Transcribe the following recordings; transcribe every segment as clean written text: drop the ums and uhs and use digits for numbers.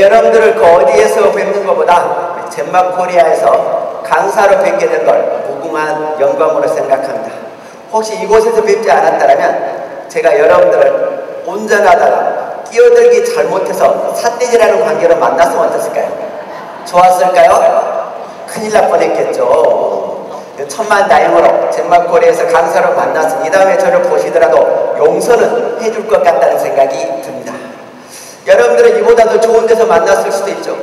여러분들을 그 어디에서 뵙는 것보다 젠마코리아에서 강사로 뵙게 된 걸 무궁한 영광으로 생각합니다. 혹시 이곳에서 뵙지 않았다면 제가 여러분들을 운전하다가 끼어들기 잘못해서 삿대질하는 관계로 만났으면 어땠을까요? 좋았을까요? 큰일 날 뻔했겠죠. 천만다행으로 젠마코리아에서 강사로 만났으니 이 다음에 저를 보시더라도 용서는 해줄 것 같다는 생각이 듭니다. 여러분들은 이보다 더 좋은 데서 만났을 수도 있죠.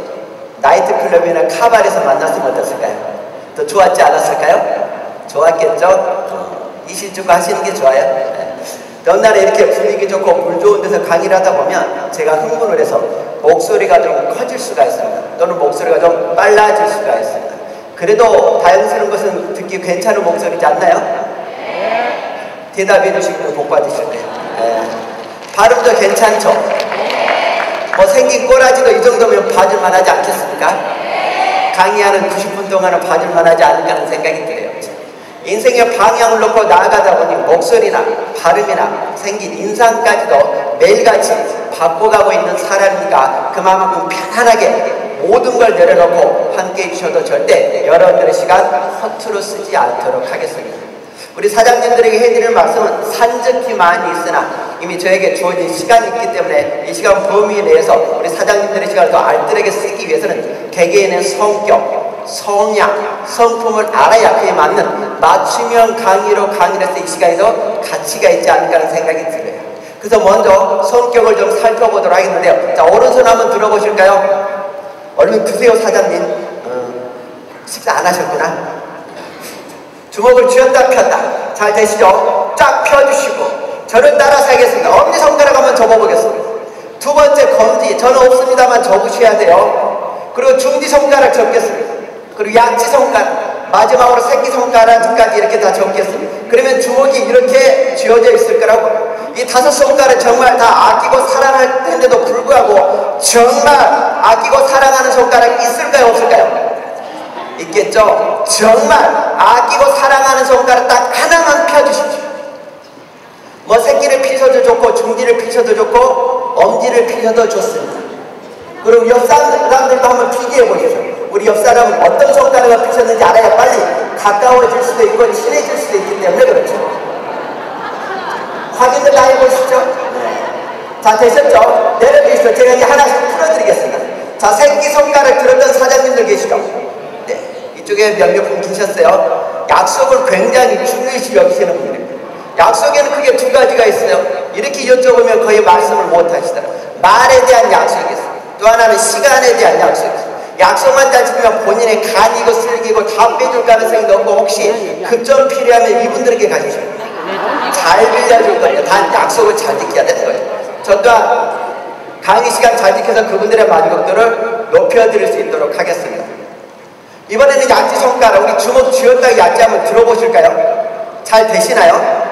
나이트클럽이나 카바레에서 만났으면 어땠을까요? 더 좋았지 않았을까요? 좋았겠죠? 이실직고 하시는 게 좋아요. 옛날에 이렇게 분위기 좋고 물 좋은 데서 강의를 하다 보면 제가 흥분을 해서 목소리가 좀 커질 수가 있습니다. 또는 목소리가 좀 빨라질 수가 있습니다. 그래도 다행스러운 것은 듣기 괜찮은 목소리지 않나요? 대답해 주시면 복 받으실 거예요. 발음도 괜찮죠? 뭐 생긴 꼬라지도 이 정도면 봐줄만 하지 않겠습니까? 강의하는 90분 동안은 봐줄만 하지 않을까 하는 생각이 들어요. 인생의 방향을 놓고 나아가다 보니 목소리나 발음이나 생긴 인상까지도 매일같이 바꿔가고 있는 사람이니까 그만큼 편안하게 모든 걸 내려놓고 함께 해주셔도 절대 여러분들의 시간 허투루 쓰지 않도록 하겠습니다. 우리 사장님들에게 해드릴 말씀은 산적히 많이 있으나 이미 저에게 주어진 시간이 있기 때문에 이 시간 범위 내에서 우리 사장님들의 시간을 더 알뜰하게 쓰기 위해서는 개개인의 성격, 성향, 성품을 알아야 그에 맞는 맞춤형 강의로 강의를 해서 이 시간에도 가치가 있지 않을까 하는 생각이 들어요. 그래서 먼저 성격을 좀 살펴보도록 하겠는데요. 자, 오른손 한번 들어보실까요? 얼른 드세요, 사장님. 식사 안 하셨구나. 주먹을 쥐었다 폈다. 잘 되시죠? 쫙 펴주시고 저를 따라서 하겠습니다. 엄지손가락 한번 접어보겠습니다. 두 번째 검지, 저는 없습니다만 접으셔야 돼요. 그리고 중지손가락 접겠습니다. 그리고 약지손가락, 마지막으로 새끼손가락까지 이렇게 다 접겠습니다. 그러면 주먹이 이렇게 쥐어져 있을 거라고. 이 5손가락 정말 다 아끼고 사랑할 텐데도 불구하고 정말 아끼고 사랑하는 손가락 있을까요, 없을까요? 있겠죠? 정말 아끼고 사랑하는 손가락 딱 하나만 펴주십시오. 뭐 새끼를 피셔도 좋고 중지를 피셔도 좋고 엄지를 피셔도 좋습니다. 그리고 옆 사람들도 한번 비교해 보십시오. 우리 옆 사람은 어떤 손가락을 피셨는지 알아야 빨리 가까워질 수도 있고 친해질 수도 있기 때문에 그렇죠. 확인을 다 해보시죠. 자, 되셨죠? 내려주시죠. 제가 이제 하나씩 풀어드리겠습니다. 자, 새끼손가락 들었던 사장님들 계시죠? 네, 이쪽에 몇몇 분 계셨어요. 약속을 굉장히 중요시 여기시는 분들입니다. 약속에는 크게 두 가지가 있어요. 이렇게 여쭤보면 거의 말씀을 못 하시더라고요. 말에 대한 약속이 있어요. 또 하나는 시간에 대한 약속이 있어요. 약속만 잘 지키면 본인의 간이고 슬기고 다 빼줄 가능성이 높고 혹시 급전 필요하면 이분들에게 가시죠. 잘 빌려줄 거예요. 단 약속을 잘 지켜야 되는 거예요. 저 또한 강의 시간 잘 지켜서 그분들의 만족도를 높여드릴 수 있도록 하겠습니다. 이번에는 약지 손가락, 우리 주먹 쥐었다가 약지 한번 들어보실까요? 잘 되시나요?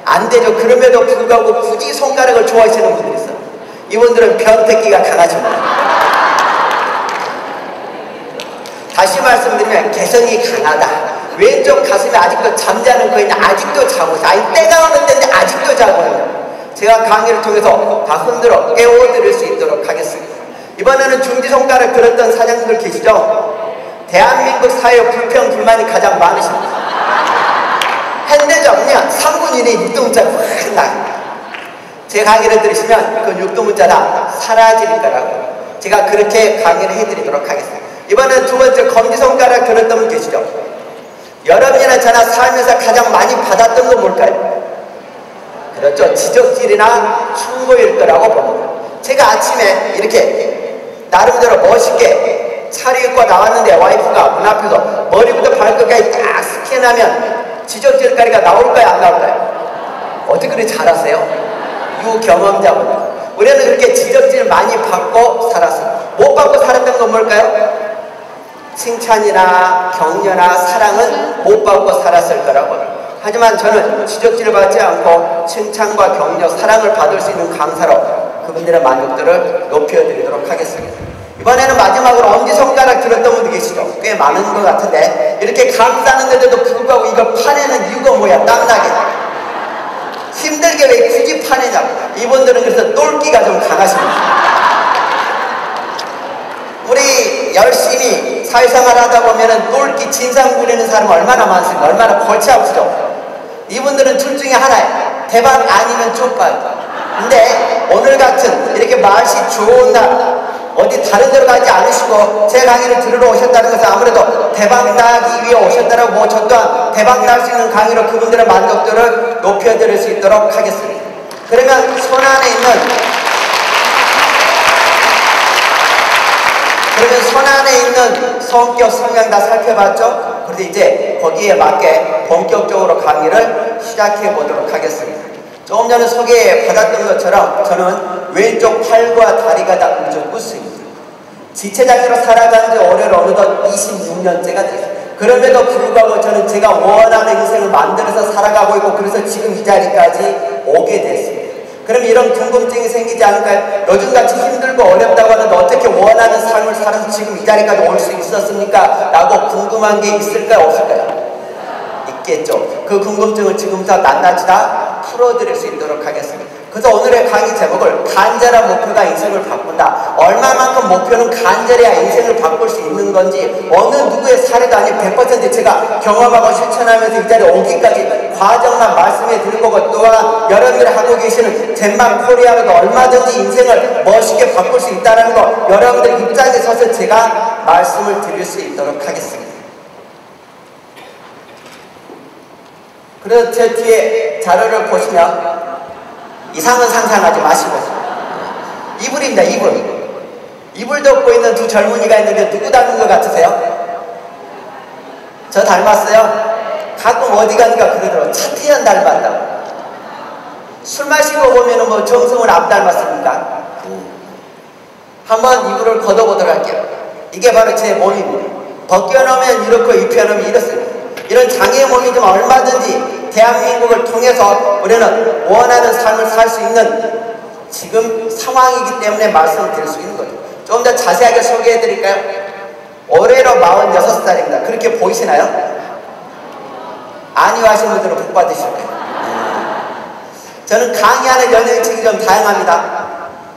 안 되죠. 그럼에도 불구하고 굳이 손가락을 좋아하시는 분들이 있어요. 이분들은 변태기가 강하십니다. 다시 말씀드리면 개성이 강하다. 왼쪽 가슴에 아직도 잠자는 거 있냐? 아직도 자고 있어. 아니 때가 오는 때인데 아직도 자고 있어요. 제가 강의를 통해서 다 흔들어 깨워드릴 수 있도록 하겠습니다. 이번에는 중지손가락 들었던 사장님들 계시죠? 대한민국 사회 불평 불만이 가장 많으십니다. 현대적이면 3분 이내에 6등문자가 확 나갑니다. 제 강의를 들으시면 그 6등문자가 사라질 거라고 제가 그렇게 강의를 해드리도록 하겠습니다. 이번엔 두 번째 검지손가락 들었던 분 계시죠? 여러분이나 저나 살면서 가장 많이 받았던 건 뭘까요? 그렇죠. 지적질이나 충고일 거라고 봅니다. 제가 아침에 이렇게 나름대로 멋있게 차려입고 나왔는데 와이프가 문 앞에서 머리부터 발끝까지 딱 스캔하면 지적질거리가 나올까요, 안 나올까요? 어떻게 그렇게 잘하세요? 유경험자분들. 우리는 그렇게 지적질 많이 받고 살았어요. 못 받고 살았던 건 뭘까요? 칭찬이나 격려나 사랑은 못 받고 살았을 거라고. 하지만 저는 지적질을 받지 않고 칭찬과 격려, 사랑을 받을 수 있는 강사로 그분들의 만족도를 높여드리도록 하겠습니다. 이번에는 마지막으로 엄지손가락 들었던 분들 계시죠? 꽤 많은 것 같은데 이렇게 강사하는데도 불구하고 이걸 파내는 이유가 뭐야? 땀나게 힘들게 왜 굳이 파내냐고. 이분들은 그래서 똘끼가 좀 강하십니다. 우리 열심히 사회생활 하다 보면은 똘끼 진상 부리는 사람 얼마나 많습니까? 얼마나 골치 아프죠? 이분들은 둘 중에 하나예요. 대박 아니면 쪽박. 근데 오늘 같은 이렇게 날씨 좋은 날 어디 다른 데로 가지 않으시고 제 강의를 들으러 오셨다는 것은 아무래도 대박 나기 위해 오셨다라고 뭐 저 또한 대박 날 수 있는 강의로 그분들의 만족도를 높여드릴 수 있도록 하겠습니다. 그러면 손 안에 있는 성격, 성향 다 살펴봤죠? 그런데 이제 거기에 맞게 본격적으로 강의를 시작해 보도록 하겠습니다. 조금 전에 소개받았던 것처럼 저는 왼쪽 팔과 다리가 다 우정구스입니다. 지체장애로 살아간 지 올해로 어느덧 26년째가 됐습니다. 그럼에도 불구하고 저는 제가 원하는 인생을 만들어서 살아가고 있고 그래서 지금 이 자리까지 오게 됐습니다. 그럼 이런 궁금증이 생기지 않을까요? 요즘같이 힘들고 어렵다고 하는데 어떻게 원하는 삶을 살아서 지금 이 자리까지 올 수 있었습니까? 라고 궁금한 게 있을까요? 없을까요? 있겠죠. 그 궁금증을 지금부터 낱낱이 다 풀어드릴 수 있도록 하겠습니다. 그래서 오늘의 강의 제목을 간절한 목표가 인생을 바꾼다. 얼마만큼 목표는 간절해야 인생을 바꿀 수 있는 건지 어느 누구의 사례도 아닌 100% 제가 경험하고 실천하면서 이 자리에 오기까지 과정만 말씀해 드릴 거고 또한 여러분들이 하고 계시는 젠막 코리아로도 얼마든지 인생을 멋있게 바꿀 수 있다는 거 여러분들 입장에 서서 제가 말씀을 드릴 수 있도록 하겠습니다. 그래서 제 뒤에 자료를 보시면 이상은 상상하지 마시고 이불입니다. 이불 덮고 있는 두 젊은이가 있는데 누구 닮은 것 같으세요? 저 닮았어요? 가끔 어디 가니까 그러더라고요. 차태현 닮았다고. 술 마시고 보면은 뭐 정성을 안 닮았습니까? 한번 이불을 걷어보도록 할게요. 이게 바로 제 몸입니다. 벗겨놓으면 이렇고 입혀놓으면 이렇습니다. 이런 장애의 몸이지만 얼마든지 대한민국을 통해서 우리는 원하는 삶을 살 수 있는 지금 상황이기 때문에 말씀을 드릴 수 있는 거죠. 좀 더 자세하게 소개해 드릴까요? 올해로 46살입니다. 그렇게 보이시나요? 아니요 하시는 분들은 복 받으실 거예요. 저는 강의하는 연령층이 좀 다양합니다.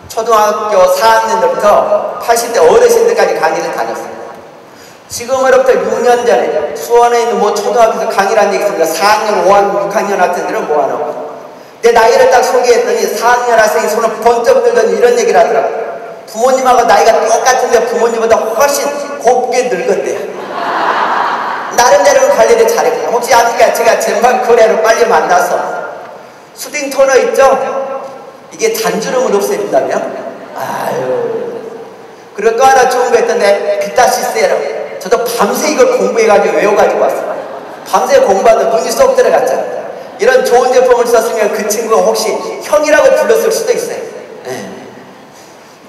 초등학교 4학년들부터 80대 어르신들까지 강의를 다녔습니다. 지금으로부터 6년 전에 수원에 있는 뭐 초등학교에서 강의를 한 적이 있습니다. 4학년, 5학년, 6학년 학생들을 모아놓고 내 나이를 딱 소개했더니 4학년 학생이 손을 번쩍 들더니 이런 얘기를 하더라고요. 부모님하고 나이가 똑같은데 부모님보다 훨씬 곱게 늙었대요. 나름대로 관리를 잘했거든요. 혹시 아니까 제가 젠막 코리아로 빨리 만나서 수딩 토너 있죠? 이게 잔주름을 없애준다며? 아유. 그리고 또 하나 좋은 거 있던데 비타시 세럼. 저도 밤새 이걸 공부해가지고 외워가지고 왔어요. 밤새 공부하다 눈이 쏙 들어갔잖아요. 이런 좋은 제품을 썼으면 그 친구가 혹시 형이라고 불렀을 수도 있어요.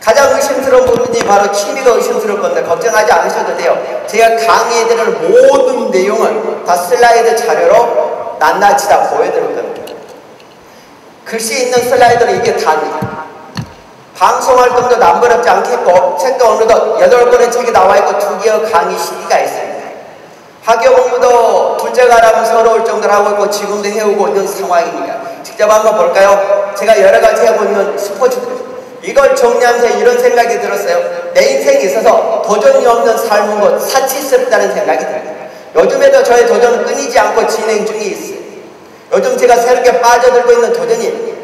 가장 의심스러운 부분이 바로 취미가 의심스러울 건데 걱정하지 않으셔도 돼요. 제가 강의해드릴 모든 내용을 다 슬라이드 자료로 낱낱이 다 보여드릴 겁니다. 글씨 있는 슬라이드로 이게 다입니다. 방송활동도 남부럽지 않겠고 책도 어느덧 8권의 책이 나와있고 2개의 강의 CD가 있습니다. 학교 공부도 둘째가라면 서러울 정도로 하고 있고 지금도 해오고 있는 상황입니다. 직접 한번 볼까요? 제가 여러가지 하고 있는 스포츠들 이걸 정리하면서 이런 생각이 들었어요. 내 인생에 있어서 도전이 없는 삶은 곧 사치스럽다는 생각이 듭니다. 요즘에도 저의 도전은 끊이지 않고 진행 중에 있어요. 요즘 제가 새롭게 빠져들고 있는 도전이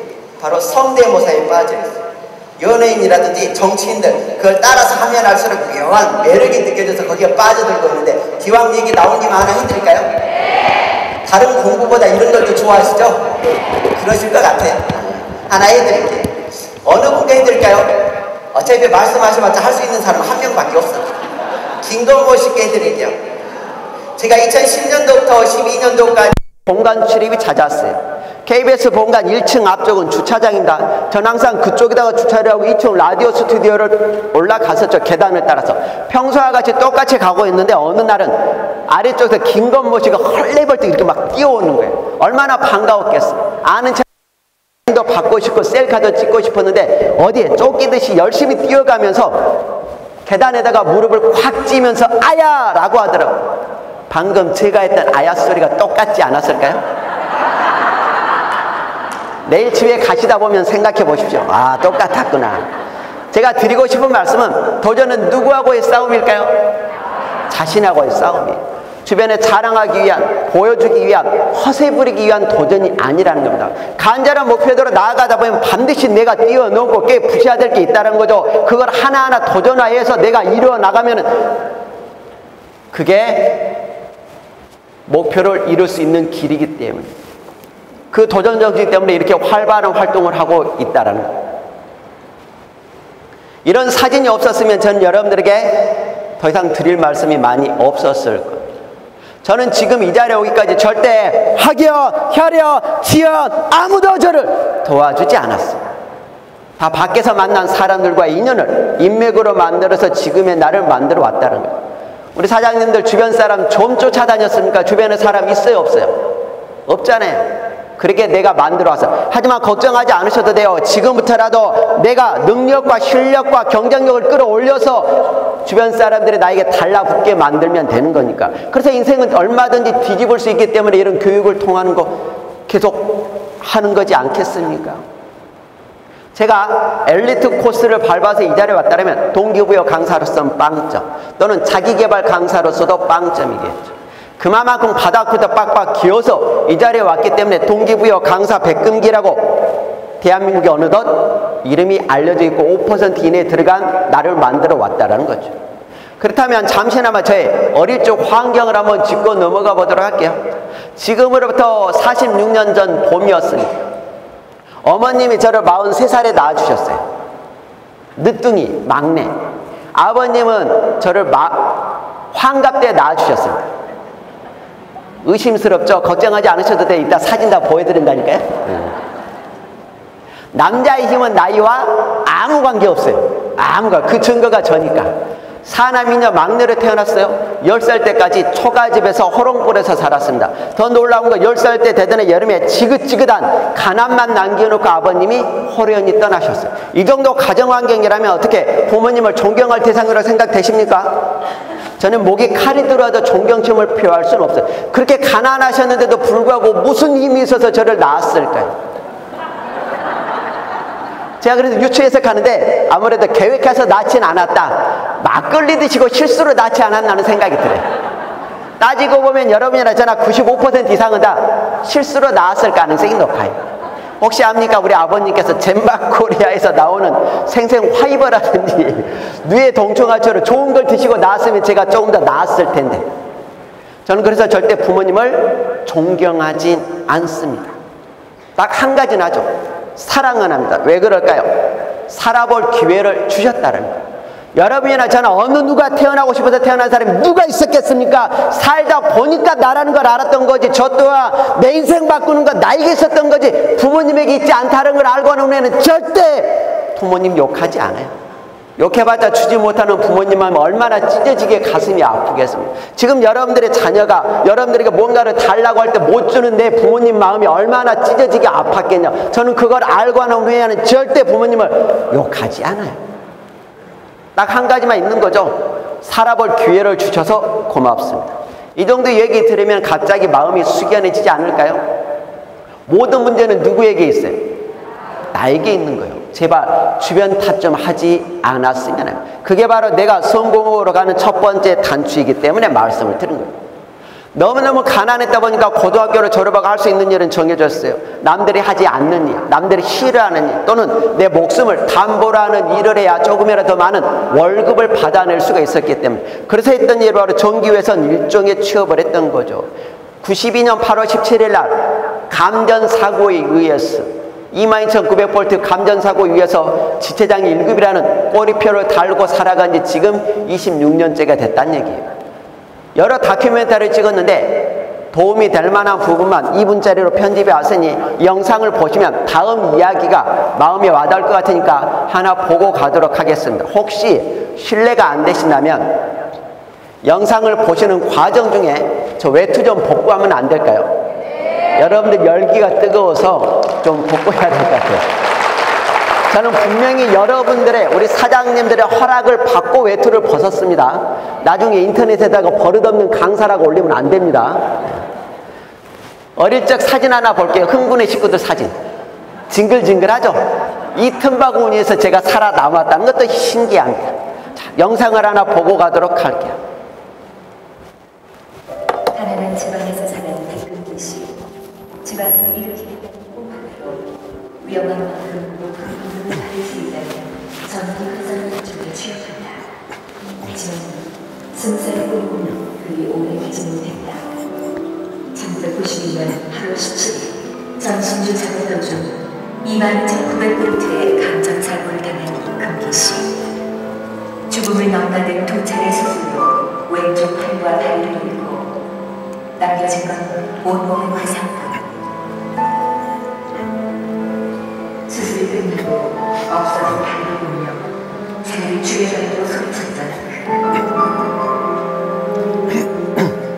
바로 성대모사에 빠져있어요. 연예인이라든지 정치인들 그걸 따라서 하면 할수록 묘한 매력이 느껴져서 거기에 빠져들고 있는데 기왕 얘기 나온 김에 하나 해드릴까요? 네. 다른 공부보다 이런 걸 더 좋아하시죠? 그러실 것 같아요. 하나 해드릴게요. 어느 분께 해드릴까요? 어차피 말씀하셔봤자 할 수 있는 사람은 한 명밖에 없어요. 김건모 씨께 해드릴게요. 제가 2010년도부터 12년도까지 공간 출입이 잦았어요. KBS 본관 1층 앞쪽은 주차장입니다. 전 항상 그쪽에다가 주차를 하고 2층 라디오 스튜디오를 올라갔었죠. 계단을 따라서. 평소와 같이 똑같이 가고 있는데 어느 날은 아래쪽에서 김건모 씨가 헐레벌떡 이렇게 막 뛰어오는 거예요. 얼마나 반가웠겠어. 아는 도 받고 싶고 셀카도 찍고 싶었는데 어디에 쫓기듯이 열심히 뛰어가면서 계단에다가 무릎을 콱 찌면서 아야! 라고 하더라고요. 방금 제가 했던 아야 소리가 똑같지 않았을까요? 내일 집에 가시다 보면 생각해 보십시오. 아, 똑같았구나. 제가 드리고 싶은 말씀은 도전은 누구하고의 싸움일까요? 자신하고의 싸움이에요. 주변에 자랑하기 위한, 보여주기 위한, 허세 부리기 위한 도전이 아니라는 겁니다. 간절한 목표대로 나아가다 보면 반드시 내가 뛰어넘고 깨부셔야 될 게 있다는 거죠. 그걸 하나하나 도전화해서 내가 이루어 나가면은 그게 목표를 이룰 수 있는 길이기 때문에, 그 도전 정신 때문에 이렇게 활발한 활동을 하고 있다는 거예요. 이런 사진이 없었으면 저는 여러분들에게 더 이상 드릴 말씀이 많이 없었을 거예요. 저는 지금 이 자리에 오기까지 절대 학연, 혈연, 지연 아무도 저를 도와주지 않았어요. 다 밖에서 만난 사람들과의 인연을 인맥으로 만들어서 지금의 나를 만들어 왔다는 거예요. 우리 사장님들 주변 사람 좀 쫓아다녔습니까? 주변에 사람 있어요, 없어요? 없잖아요. 그렇게 내가 만들어 왔어. 하지만 걱정하지 않으셔도 돼요. 지금부터라도 내가 능력과 실력과 경쟁력을 끌어올려서 주변 사람들이 나에게 달라붙게 만들면 되는 거니까. 그래서 인생은 얼마든지 뒤집을 수 있기 때문에 이런 교육을 통하는 거 계속 하는 거지 않겠습니까? 제가 엘리트 코스를 밟아서 이 자리에 왔다면 동기부여 강사로서는 빵점, 또는 자기개발 강사로서도 빵점이겠죠. 그만큼 바닥부터 빡빡 기어서 이 자리에 왔기 때문에 동기부여 강사 백금기라고 대한민국에 어느덧 이름이 알려져 있고 5% 이내에 들어간 나를 만들어 왔다는 거죠. 그렇다면 잠시나마 저의 어릴 적 환경을 한번 짚고 넘어가 보도록 할게요. 지금으로부터 46년 전 봄이었으니 어머님이 저를 43살에 낳아주셨어요. 늦둥이, 막내. 아버님은 저를 환갑 때 낳아주셨습니다. 의심스럽죠? 걱정하지 않으셔도 돼. 이따 사진 다 보여드린다니까요. 남자의 힘은 나이와 아무 관계 없어요. 아무 관계. 그 증거가 저니까. 사남이녀 막내로 태어났어요. 10살 때까지 초가집에서 호롱불에서 살았습니다. 더 놀라운 건 10살 때 되던 여름에 지긋지긋한 가난만 남겨놓고 아버님이 호련히 떠나셨어요. 이 정도 가정환경이라면 어떻게 부모님을 존경할 대상으로 생각되십니까? 저는 목에 칼이 들어와도 존경심을 표할 수는 없어요. 그렇게 가난하셨는데도 불구하고 무슨 힘이 있어서 저를 낳았을까요? 제가 그래서 유추해서 가는데 아무래도 계획해서 낳진 않았다, 막걸리 드시고 실수로 낳지 않았나는 생각이 들어요. 따지고 보면 여러분이나 저나 95% 이상은 다 실수로 낳았을 가능성이 높아요. 혹시 압니까? 우리 아버님께서 젠바코리아에서 나오는 생생 화이버라든지 뇌 동충하처럼 좋은 걸 드시고 낳았으면 제가 조금 더 나았을 텐데. 저는 그래서 절대 부모님을 존경하진 않습니다. 딱 한 가지는 하죠. 사랑은 합니다. 왜 그럴까요? 살아볼 기회를 주셨다는 거예요. 여러분이나 저는 어느 누가 태어나고 싶어서 태어난 사람이 누가 있었겠습니까? 살다 보니까 나라는 걸 알았던 거지. 저 또한 내 인생 바꾸는 건 나에게 있었던 거지. 부모님에게 있지 않다는 걸 알고 난 후에는 절대 부모님 욕하지 않아요. 욕해봤자 주지 못하는 부모님 하면 얼마나 찢어지게 가슴이 아프겠습니까? 지금 여러분들의 자녀가 여러분들에게 뭔가를 달라고 할 때 못 주는 내 부모님 마음이 얼마나 찢어지게 아팠겠냐. 저는 그걸 알고 난 후에는 절대 부모님을 욕하지 않아요. 딱 한 가지만 있는 거죠. 살아볼 기회를 주셔서 고맙습니다. 이 정도 얘기 들으면 갑자기 마음이 숙연해지지 않을까요? 모든 문제는 누구에게 있어요? 나에게 있는 거예요. 제발 주변 탓 좀 하지 않았으면 해요. 그게 바로 내가 성공으로 가는 첫 번째 단추이기 때문에 말씀을 드린 거예요. 너무너무 가난했다 보니까 고등학교를 졸업하고 할 수 있는 일은 정해졌어요. 남들이 하지 않는 일, 남들이 싫어하는 일, 또는 내 목숨을 담보로 하는 일을 해야 조금이라도 더 많은 월급을 받아낼 수가 있었기 때문에, 그래서 했던 일이 바로 전기회선 일종의 취업을 했던 거죠. 92년 8월 17일 날 감전사고에 의해서 22,900V 감전사고에 의해서 지체장 1급이라는 꼬리표를 달고 살아간 지 지금 26년째가 됐다는 얘기예요. 여러 다큐멘터리를 찍었는데 도움이 될 만한 부분만 2분짜리로 편집해 왔으니 이 영상을 보시면 다음 이야기가 마음에 와닿을 것 같으니까 하나 보고 가도록 하겠습니다. 혹시 신뢰가 안 되신다면 영상을 보시는 과정 중에 저 외투 좀 벗고 하면 안 될까요? 여러분들 열기가 뜨거워서 좀 벗고 해야 될 것 같아요. 저는 분명히 여러분들의, 우리 사장님들의 허락을 받고 외투를 벗었습니다. 나중에 인터넷에다가 버릇없는 강사라고 올리면 안 됩니다. 어릴 적 사진 하나 볼게요. 흥분의 식구들 사진. 징글징글하죠? 이 틈바구니에서 제가 살아남았다는 것도 신기합니다. 자, 영상을 하나 보고 가도록 할게요. 가난한 집안에서 사는 백금기 씨. 집안을 일으키는 꼼판으로 위험한 만큼 높은 임금을 받을 수 있다면 전기 회사를 쪽에 취업한다. 하지만 20살의 꿈은 그리 오래 가지 못했다. 1992년 8월 17일 전신주 작업 도중 22,900볼트의 감전사고를 당한 금기 씨. 죽음을 넘나든 두 차례 수술로 왼쪽 팔과 다리를 잃고 남겨진 건 온몸의 화상뿐. 수술이 끝나고 없어진 다리를 보며 자기를 주의하려고 소리쳤던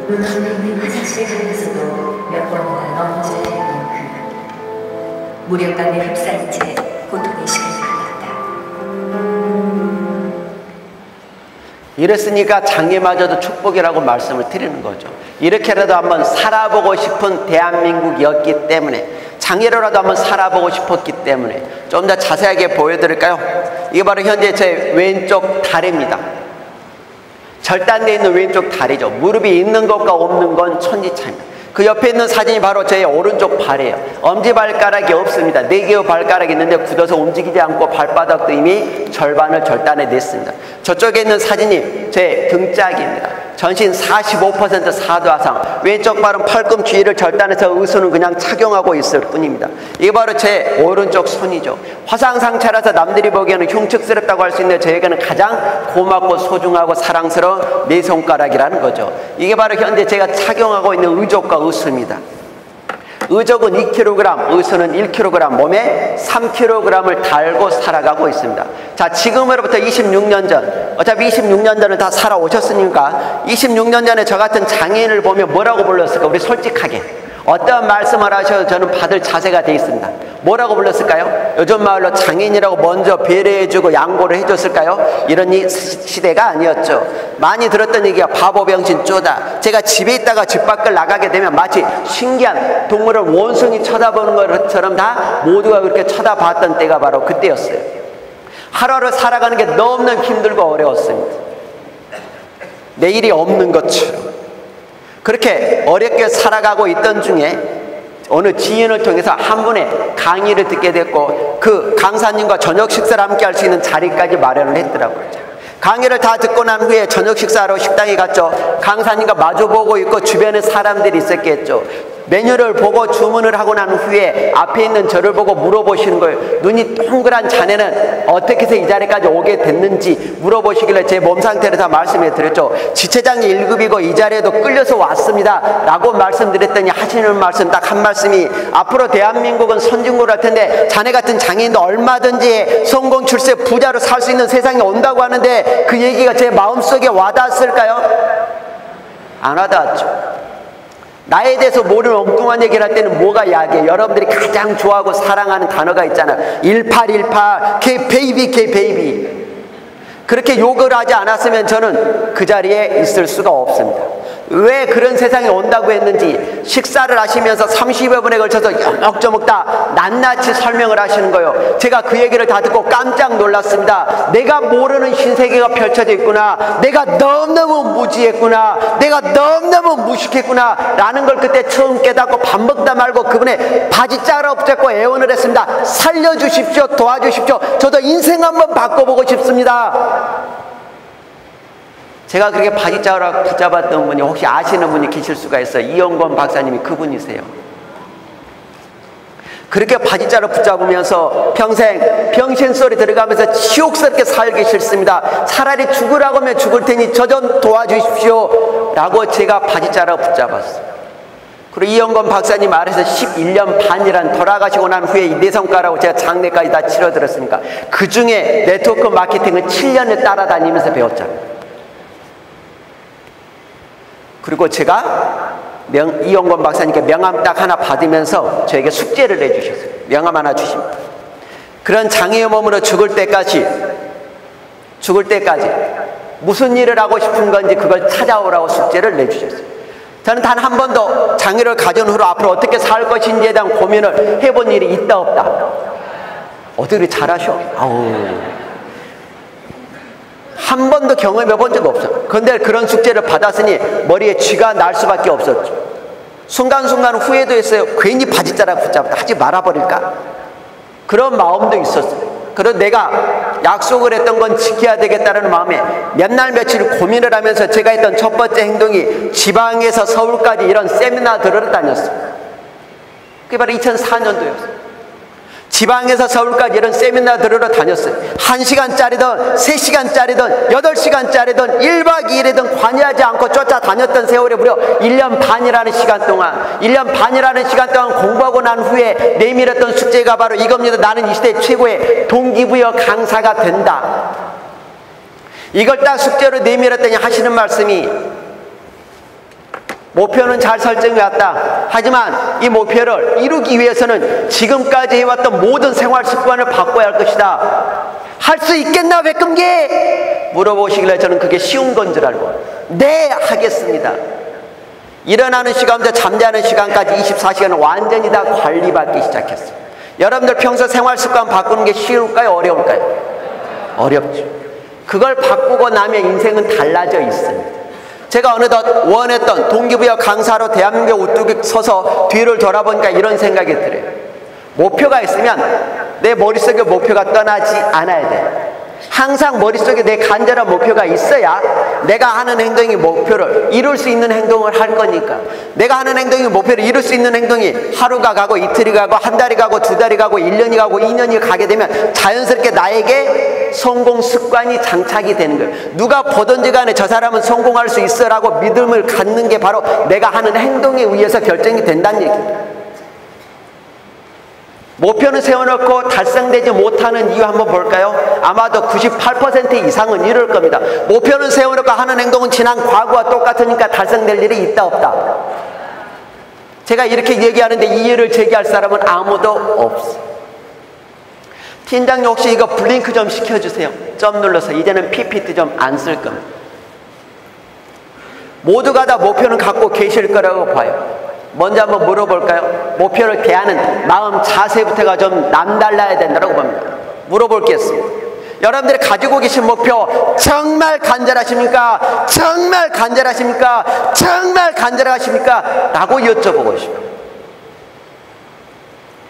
눈으로 있는 화장실에 가면서도 몇 번이나 넘어져야 했던 그 무력감에 휩싸인 채 고통의 시간이 흘렀다. 이랬으니까 장애마저도 축복이라고 말씀을 드리는 거죠. 이렇게라도 한번 살아보고 싶은 대한민국이었기 때문에, 장애로라도 한번 살아보고 싶었기 때문에. 좀 더 자세하게 보여드릴까요? 이게 바로 현재 제 왼쪽 다리입니다. 절단되어 있는 왼쪽 다리죠. 무릎이 있는 것과 없는 건 천지차입니다. 그 옆에 있는 사진이 바로 제 오른쪽 발이에요. 엄지발가락이 없습니다. 4개의 발가락이 있는데 굳어서 움직이지 않고 발바닥도 이미 절반을 절단해 냈습니다. 저쪽에 있는 사진이 제 등짝입니다. 전신 45% 사도화상, 왼쪽 발은 팔꿈치를 절단해서 의수는 그냥 착용하고 있을 뿐입니다. 이게 바로 제 오른쪽 손이죠. 화상 상처라서 남들이 보기에는 흉측스럽다고 할 수 있는데 저에게는 가장 고맙고 소중하고 사랑스러운 네 손가락이라는 거죠. 이게 바로 현재 제가 착용하고 있는 의족과 의수입니다. 의족은 2kg, 의수는 1kg, 몸에 3kg을 달고 살아가고 있습니다. 자, 지금으로부터 26년 전, 어차피 26년 전을 다 살아오셨으니까 26년 전에 저 같은 장애인을 보면 뭐라고 불렀을까? 우리 솔직하게 어떤 말씀을 하셔도 저는 받을 자세가 돼 있습니다. 뭐라고 불렀을까요? 요즘 말로 장애인이라고 먼저 배려해주고 양보를 해줬을까요? 이런 시대가 아니었죠. 많이 들었던 얘기가 바보 병신 쪼다. 제가 집에 있다가 집 밖을 나가게 되면 마치 신기한 동물을 원숭이 쳐다보는 것처럼 다 모두가 그렇게 쳐다봤던 때가 바로 그때였어요. 하루하루 살아가는 게 너무나 힘들고 어려웠습니다. 내일이 없는 것처럼 그렇게 어렵게 살아가고 있던 중에 어느 지인을 통해서 한 분의 강의를 듣게 됐고, 그 강사님과 저녁 식사를 함께 할 수 있는 자리까지 마련을 했더라고요. 강의를 다 듣고 난 후에 저녁 식사하러 식당에 갔죠. 강사님과 마주보고 있고 주변에 사람들이 있었겠죠. 메뉴를 보고 주문을 하고 난 후에 앞에 있는 저를 보고 물어보시는 거예요. 눈이 동그란 자네는 어떻게 해서 이 자리까지 오게 됐는지 물어보시길래 제 몸 상태를 다 말씀해 드렸죠. 지체장애 1급이고 이 자리에도 끌려서 왔습니다 라고 말씀드렸더니 하시는 말씀 딱 한 말씀이, 앞으로 대한민국은 선진국을 할 텐데 자네 같은 장애인도 얼마든지 성공 출세 부자로 살 수 있는 세상이 온다고 하는데 그 얘기가 제 마음속에 와닿았을까요? 안 와닿았죠. 나에 대해서 모르는 엉뚱한 얘기를 할 때는 뭐가 약해? 여러분들이 가장 좋아하고 사랑하는 단어가 있잖아요. 1818 K 베이비 K 베이비. 그렇게 욕을 하지 않았으면 저는 그 자리에 있을 수가 없습니다. 왜 그런 세상이 온다고 했는지 식사를 하시면서 30여 분에 걸쳐서 영역저목 다 낱낱이 설명을 하시는 거예요. 제가 그 얘기를 다 듣고 깜짝 놀랐습니다. 내가 모르는 신세계가 펼쳐져 있구나, 내가 너무너무 무지했구나, 내가 너무너무 무식했구나 라는 걸 그때 처음 깨닫고 밥 먹다 말고 그분의 바지자루 붙잡고 애원을 했습니다. 살려주십시오, 도와주십시오. 저도 인생 한번 바꿔보고 싶습니다. 제가 그렇게 바지자루 붙잡았던 분이 혹시 아시는 분이 계실 수가 있어요. 이영권 박사님이 그분이세요. 그렇게 바지자루 붙잡으면서 평생 병신소리 들어가면서 지옥스럽게 살기 싫습니다. 차라리 죽으라고 하면 죽을 테니 저 좀 도와주십시오 라고 제가 바지자루 붙잡았어요. 그리고 이영권 박사님 아래서 11년 반이란, 돌아가시고 난 후에 이 네 손가락으로 제가 장례까지 다 치러들었으니까 그 중에 네트워크 마케팅은 7년을 따라다니면서 배웠잖아요. 그리고 제가 이영권 박사님께 명함 딱 하나 받으면서 저에게 숙제를 내주셨어요. 명함 하나 주십니다. 그런 장애의 몸으로 죽을 때까지 무슨 일을 하고 싶은 건지 그걸 찾아오라고 숙제를 내주셨어요. 저는 단 한 번도 장애를 가진 후로 앞으로 어떻게 살 것인지에 대한 고민을 해본 일이 있다 없다? 어떻게 잘하셔? 아우. 한 번도 경험해 본 적 없어. 그런데 그런 숙제를 받았으니 머리에 쥐가 날 수밖에 없었죠. 순간순간 후회도 했어요. 괜히 바지자락 붙잡았다. 하지 말아버릴까? 그런 마음도 있었어요. 그래서 내가 약속을 했던 건 지켜야 되겠다는 마음에 몇 날 며칠 고민을 하면서 제가 했던 첫 번째 행동이 지방에서 서울까지 이런 세미나 들으러 다녔어요. 그게 바로 2004년도였어요. 지방에서 서울까지 이런 세미나 들으러 다녔어요. 1시간짜리든 3시간짜리든 8시간짜리든 1박 2일이든 관여하지 않고 쫓아다녔던 세월이 무려 1년 반이라는 시간 동안, 1년 반이라는 시간 동안 공부하고 난 후에 내밀었던 숙제가 바로 이겁니다. 나는 이 시대 최고의 동기부여 강사가 된다. 이걸 딱 숙제로 내밀었더니 하시는 말씀이, 목표는 잘 설정해 왔다. 하지만 이 목표를 이루기 위해서는 지금까지 해왔던 모든 생활 습관을 바꿔야 할 것이다. 할 수 있겠나 백금기? 물어보시길래 저는 그게 쉬운 건 줄 알고 네 하겠습니다. 일어나는 시간부터 잠자는 시간까지 24시간을 완전히 다 관리받기 시작했어요. 여러분들 평소 생활 습관 바꾸는 게 쉬울까요? 어려울까요? 어렵죠. 그걸 바꾸고 나면 인생은 달라져 있습니다. 제가 어느덧 원했던 동기부여 강사로 대한민국 우뚝 서서 뒤를 돌아보니까 이런 생각이 들어요. 목표가 있으면 내 머릿속에 목표가 떠나지 않아야 돼. 항상 머릿속에 내 간절한 목표가 있어야 내가 하는 행동이 목표를 이룰 수 있는 행동을 할 거니까. 내가 하는 행동이 목표를 이룰 수 있는 행동이 하루가 가고 이틀이 가고 한 달이 가고 두 달이 가고 1년이 가고 2년이 가게 되면 자연스럽게 나에게 성공 습관이 장착이 되는 거예요. 누가 보든지 간에 저 사람은 성공할 수 있어 라고 믿음을 갖는 게 바로 내가 하는 행동에 의해서 결정이 된다는 얘기입니다. 목표는 세워놓고 달성되지 못하는 이유 한번 볼까요? 아마도 98% 이상은 이럴 겁니다. 목표는 세워놓고 하는 행동은 지난 과거와 똑같으니까 달성될 일이 있다 없다. 제가 이렇게 얘기하는데 이해를 제기할 사람은 아무도 없어. 팀장님 혹시 이거 블링크 좀 시켜주세요. 점 눌러서 이제는 PPT 좀 안 쓸 겁니다. 모두가 다 목표는 갖고 계실 거라고 봐요. 먼저 한번 물어볼까요? 목표를 대하는 마음 자세부터가 좀 남달라야 된다고 봅니다. 물어볼겠습니다. 여러분들이 가지고 계신 목표 정말 간절하십니까? 정말 간절하십니까? 정말 간절하십니까? 라고 여쭤보고 싶어요.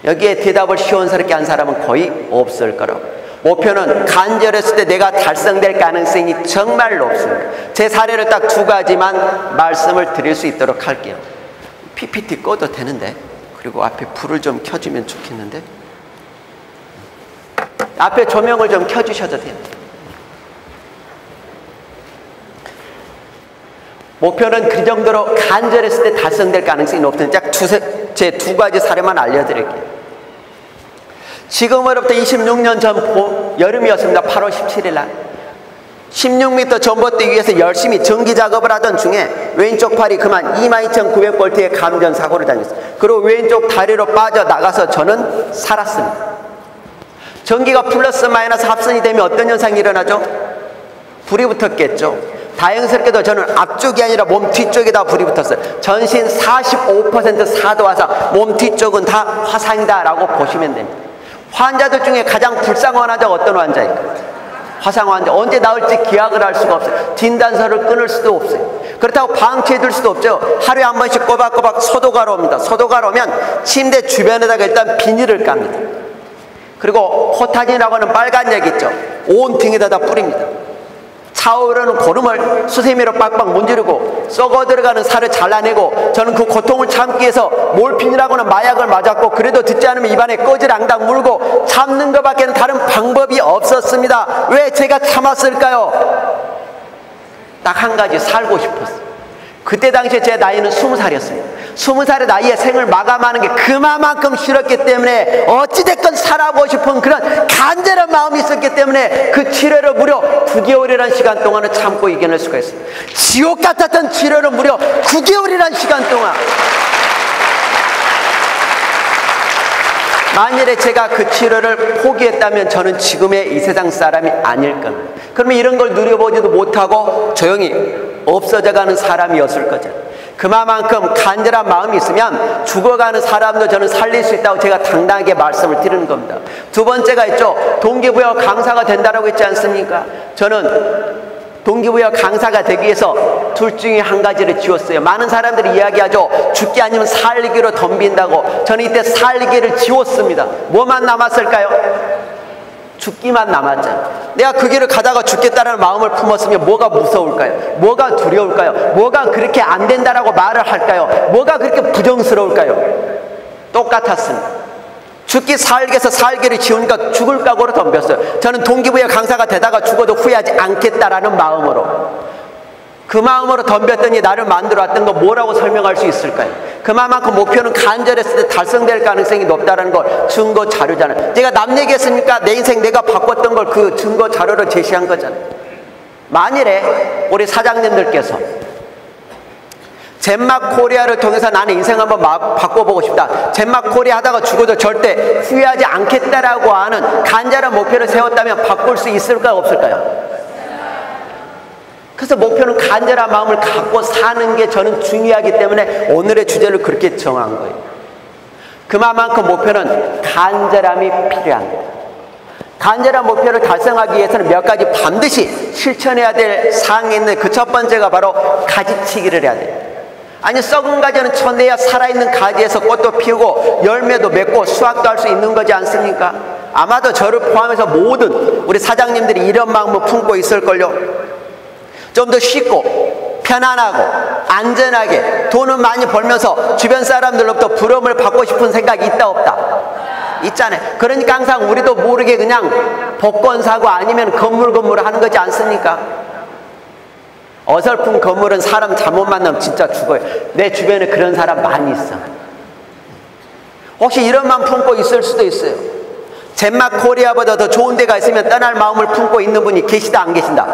여기에 대답을 시원스럽게 한 사람은 거의 없을 거라고. 목표는 간절했을 때 내가 달성될 가능성이 정말로 없습니다. 제 사례를 딱 2가지만 말씀을 드릴 수 있도록 할게요. PPT 꺼도 되는데, 그리고 앞에 불을 좀 켜주면 좋겠는데, 앞에 조명을 좀 켜주셔도 돼요. 목표는 그 정도로 간절했을 때 달성될 가능성이 높은 제 2가지 사례만 알려드릴게요. 지금으로부터 26년 전 여름이었습니다. 8월 17일 날 16m 전봇대 위에서 열심히 전기 작업을 하던 중에 왼쪽 팔이 그만 22,900볼트의 감전 사고를 당했어요. 그리고 왼쪽 다리로 빠져나가서 저는 살았습니다. 전기가 플러스 마이너스 합선이 되면 어떤 현상이 일어나죠? 불이 붙었겠죠. 다행스럽게도 저는 앞쪽이 아니라 몸 뒤쪽에다 불이 붙었어요. 전신 45% 사도화상, 몸 뒤쪽은 다 화상이다 라고 보시면 됩니다. 환자들 중에 가장 불쌍한 환자가 어떤 환자일까요? 화상 환자. 언제 나올지 기약을 할 수가 없어요. 진단서를 끊을 수도 없어요. 그렇다고 방치해둘 수도 없죠. 하루에 한 번씩 꼬박꼬박 소독하러 옵니다. 소독하러 오면 침대 주변에다가 일단 비닐을 깝니다. 그리고 포타진이라고 하는 빨간 약 있죠. 온 등에다 다 뿌립니다. 차오르는 고름을 수세미로 빡빡 문지르고 썩어 들어가는 살을 잘라내고, 저는 그 고통을 참기 위해서 몰핀이라고 하는 마약을 맞았고, 그래도 듣지 않으면 입안에 꺼지랑당 물고 참는 것밖에는 다른 방법이 없었습니다. 왜 제가 참았을까요? 딱 한 가지, 살고 싶었어요. 그때 당시에 제 나이는 20살이었습니다. 20살의 나이에 생을 마감하는 게 그만큼 싫었기 때문에 어찌됐건 살아보고 싶은 그런 간절한 마음이 있었기 때문에 그 치료를 무려 9개월이라는 시간 동안을 참고 이겨낼 수가 있어요. 지옥 같았던 치료를 무려 9개월이라는 시간 동안. 만일에 제가 그 치료를 포기했다면 저는 지금의 이 세상 사람이 아닐 겁니다. 그러면 이런 걸 누려보지도 못하고 조용히 없어져가는 사람이었을 거죠. 그만큼 간절한 마음이 있으면 죽어가는 사람도 저는 살릴 수 있다고 제가 당당하게 말씀을 드리는 겁니다. 두 번째가 있죠. 동기부여 강사가 된다라고 했지 않습니까? 저는 동기부여 강사가 되기 위해서 둘 중에 한 가지를 지웠어요. 많은 사람들이 이야기하죠. 죽기 아니면 살기로 덤빈다고. 저는 이때 살기를 지웠습니다. 뭐만 남았을까요? 죽기만 남았잖아요. 내가 그 길을 가다가 죽겠다는 마음을 품었으면 뭐가 무서울까요? 뭐가 두려울까요? 뭐가 그렇게 안 된다라고 말을 할까요? 뭐가 그렇게 부정스러울까요? 똑같았습니다. 죽기 살기에서 살기를 지우니까 죽을 각오로 덤볐어요. 저는 동기부여 강사가 되다가 죽어도 후회하지 않겠다라는 마음으로, 그 마음으로 덤볐더니 나를 만들어 왔던 거 뭐라고 설명할 수 있을까요? 그만큼 목표는 간절했을 때 달성될 가능성이 높다는 걸 증거 자료잖아요. 제가 남 얘기했습니까? 내 인생 내가 바꿨던 걸 그 증거 자료로 제시한 거잖아요. 만일에 우리 사장님들께서 젠막 코리아를 통해서 나는 인생 한번 바꿔보고 싶다, 젠막 코리아 하다가 죽어도 절대 후회하지 않겠다라고 하는 간절한 목표를 세웠다면 바꿀 수 있을까요? 없을까요? 그래서 목표는 간절한 마음을 갖고 사는 게 저는 중요하기 때문에 오늘의 주제를 그렇게 정한 거예요. 그만큼 목표는 간절함이 필요합니다. 간절한 목표를 달성하기 위해서는 몇 가지 반드시 실천해야 될 사항이 있는데 그 첫 번째가 바로 가지치기를 해야 돼요. 아니, 썩은 가지는 쳐내야 살아있는 가지에서 꽃도 피우고 열매도 맺고 수확도 할 수 있는 거지 않습니까? 아마도 저를 포함해서 모든 우리 사장님들이 이런 마음을 품고 있을걸요. 좀 더 쉽고 편안하고 안전하게 돈을 많이 벌면서 주변 사람들로부터 부러움을 받고 싶은 생각이 있다 없다? 있잖아요. 그러니까 항상 우리도 모르게 그냥 복권 사고 아니면 건물 하는 거지 않습니까? 어설픈 건물은 사람 잘못 만나면 진짜 죽어요. 내 주변에 그런 사람 많이 있어. 혹시 이런 마음 품고 있을 수도 있어요. 젠막 코리아보다 더 좋은 데가 있으면 떠날 마음을 품고 있는 분이 계시다 안 계신다?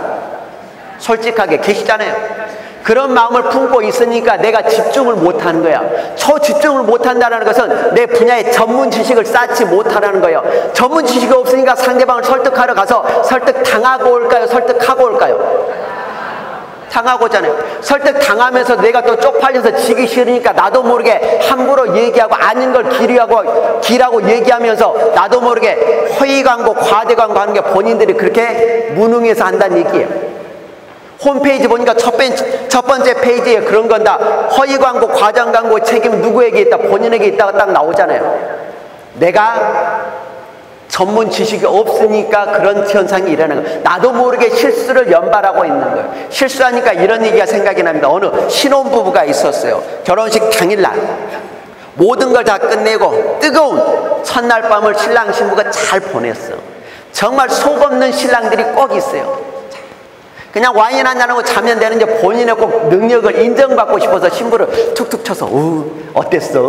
솔직하게 계시잖아요. 그런 마음을 품고 있으니까 내가 집중을 못하는 거야. 초집중을 못한다는 것은 내 분야의 전문 지식을 쌓지 못하는 거예요. 전문 지식이 없으니까 상대방을 설득하러 가서 설득당하고 올까요? 설득하고 올까요? 당하고 오잖아요. 설득당하면서 내가 또 쪽팔려서 지기 싫으니까 나도 모르게 함부로 얘기하고 아닌 걸 기라고 얘기하면서 나도 모르게 허위 광고, 과대 광고 하는 게 본인들이 그렇게 무능해서 한다는 얘기예요. 홈페이지 보니까 첫 번째 페이지에 그런 건 다 허위 광고, 과장 광고 책임 누구에게 있다? 본인에게 있다가 딱 나오잖아요. 내가 전문 지식이 없으니까 그런 현상이 일어나는 거예요. 나도 모르게 실수를 연발하고 있는 거예요. 실수하니까 이런 얘기가 생각이 납니다. 어느 신혼부부가 있었어요. 결혼식 당일날 모든 걸 다 끝내고 뜨거운 첫날 밤을 신랑 신부가 잘 보냈어. 정말 속 없는 신랑들이 꼭 있어요. 그냥 와인 한잔하고 자면 되는데 본인의 꼭 능력을 인정받고 싶어서 신부를 툭툭 쳐서 어땠어?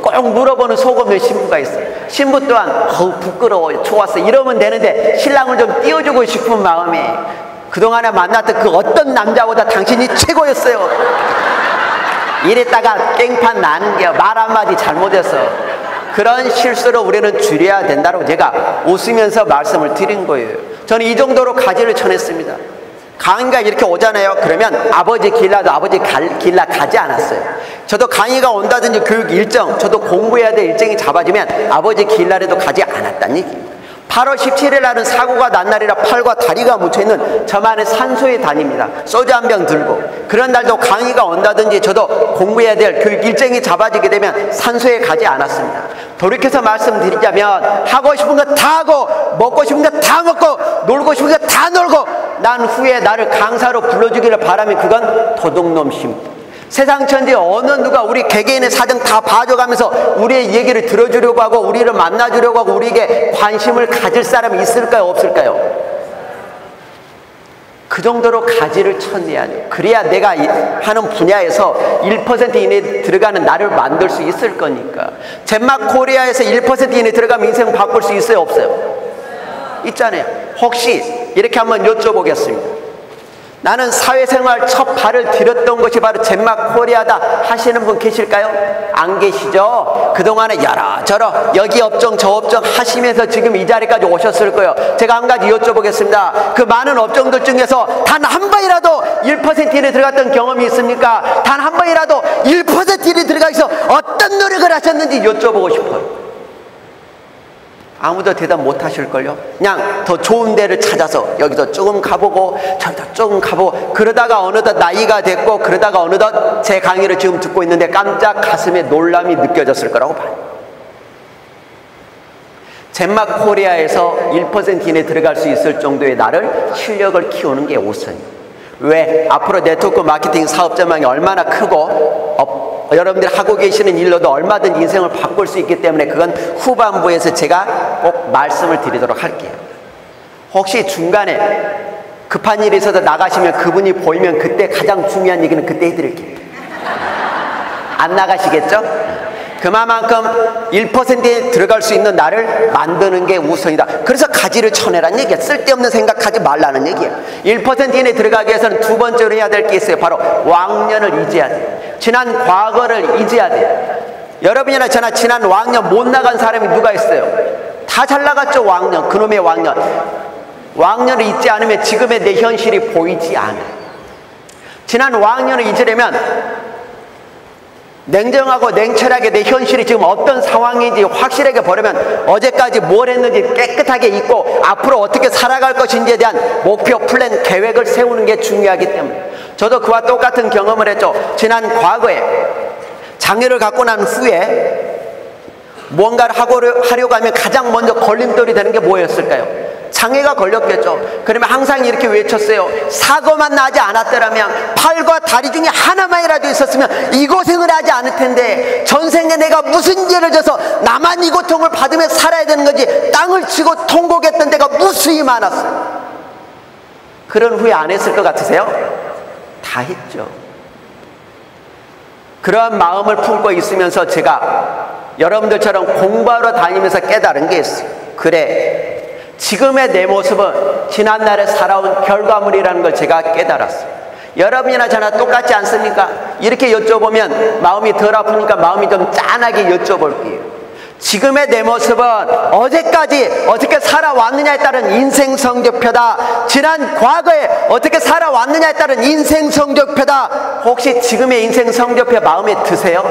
꼭 물어보는 속 없는 신부가 있어요. 신부 또한 부끄러워, 좋았어 이러면 되는데 신랑을 좀 띄워주고 싶은 마음이, 그동안에 만났던 그 어떤 남자보다 당신이 최고였어요. 이랬다가 깽판 나는 게 말 한마디 잘못해서. 그런 실수를 우리는 줄여야 된다고 제가 웃으면서 말씀을 드린 거예요. 저는 이 정도로 가지를 쳐냈습니다. 강의가 이렇게 오잖아요. 그러면 아버지 길라도 아버지 길라 가지 않았어요. 저도 강의가 온다든지 교육 일정, 저도 공부해야 될 일정이 잡아지면 아버지 길라에도 가지 않았다는 얘기입니다. 8월 17일 날은 사고가 난 날이라 팔과 다리가 묻혀있는 저만의 산소에 다닙니다. 소주 한 병 들고. 그런 날도 강의가 온다든지 저도 공부해야 될 교육 일정이 잡아지게 되면 산소에 가지 않았습니다. 돌이켜서 말씀드리자면 하고 싶은 거 다 하고 먹고 싶은 거 다 먹고 놀고 싶은 거 다 놀고 난 후에 나를 강사로 불러주기를 바라면 그건 도둑놈 심부. 세상 천지 어느 누가 우리 개개인의 사정 다 봐줘가면서 우리의 얘기를 들어주려고 하고 우리를 만나주려고 하고 우리에게 관심을 가질 사람이 있을까요? 없을까요? 그 정도로 가지를 쳐내야 돼요. 그래야 내가 하는 분야에서 1% 이내에 들어가는 나를 만들 수 있을 거니까. 젠막 코리아에서 1% 이내에 들어가면 인생 바꿀 수 있어요? 없어요? 있잖아요. 혹시 이렇게 한번 여쭤보겠습니다. 나는 사회생활 첫 발을 들였던 것이 바로 젠마 코리아다 하시는 분 계실까요? 안 계시죠? 그동안에 여러저러 여기 업종 저 업종 하시면서 지금 이 자리까지 오셨을 거예요. 제가 한 가지 여쭤보겠습니다. 그 많은 업종들 중에서 단 한 번이라도 1%에 들어갔던 경험이 있습니까? 단 한 번이라도 1%에 들어가서 어떤 노력을 하셨는지 여쭤보고 싶어요. 아무도 대답 못 하실걸요? 그냥 더 좋은 데를 찾아서 여기서 조금 가보고 저기서 조금 가보고 그러다가 어느덧 나이가 됐고 그러다가 어느덧 제 강의를 지금 듣고 있는데 깜짝 가슴에 놀람이 느껴졌을 거라고 봐요. 젠마 코리아에서 1% 이내에 들어갈 수 있을 정도의 나를 실력을 키우는 게 우선이에요. 왜? 앞으로 네트워크 마케팅 사업자망이 얼마나 크고 여러분들이 하고 계시는 일로도 얼마든지 인생을 바꿀 수 있기 때문에 그건 후반부에서 제가 꼭 말씀을 드리도록 할게요. 혹시 중간에 급한 일이 있어서 나가시면 그분이 보이면 그때 가장 중요한 얘기는 그때 해드릴게요. 안 나가시겠죠? 그만큼 1%에 들어갈 수 있는 나를 만드는 게 우선이다. 그래서 가지를 쳐내라는 얘기야. 쓸데없는 생각하지 말라는 얘기야. 1% 이내에 들어가기 위해서는 두 번째로 해야 될 게 있어요. 바로 왕년을 잊어야 돼. 지난 과거를 잊어야 돼. 여러분이나 저나 지난 왕년 못 나간 사람이 누가 있어요? 다 잘 나갔죠. 왕년. 그놈의 왕년. 왕년을 잊지 않으면 지금의 내 현실이 보이지 않아. 지난 왕년을 잊으려면 냉정하고 냉철하게 내 현실이 지금 어떤 상황인지 확실하게 보려면 어제까지 뭘 했는지 깨끗하게 잊고 앞으로 어떻게 살아갈 것인지에 대한 목표, 플랜, 계획을 세우는 게 중요하기 때문에 저도 그와 똑같은 경험을 했죠. 지난 과거에 장애를 갖고 난 후에 뭔가를 하려고 하면 가장 먼저 걸림돌이 되는 게 뭐였을까요? 장애가 걸렸겠죠. 그러면 항상 이렇게 외쳤어요. 사고만 나지 않았더라면 팔과 다리 중에 하나만이라도 있었으면 이 고생을 하지 않을 텐데 전생에 내가 무슨 죄를 져서 나만 이 고통을 받으며 살아야 되는 건지 땅을 치고 통곡했던 데가 무수히 많았어요. 그런 후회 안 했을 것 같으세요? 다 했죠. 그러한 마음을 품고 있으면서 제가 여러분들처럼 공부하러 다니면서 깨달은 게 있어요. 그래, 지금의 내 모습은 지난날에 살아온 결과물이라는 걸 제가 깨달았어요. 여러분이나 저나 똑같지 않습니까? 이렇게 여쭤보면 마음이 덜 아프니까 마음이 좀 짠하게 여쭤볼게요. 지금의 내 모습은 어제까지 어떻게 살아왔느냐에 따른 인생 성적표다. 지난 과거에 어떻게 살아왔느냐에 따른 인생 성적표다. 혹시 지금의 인생 성적표 마음에 드세요?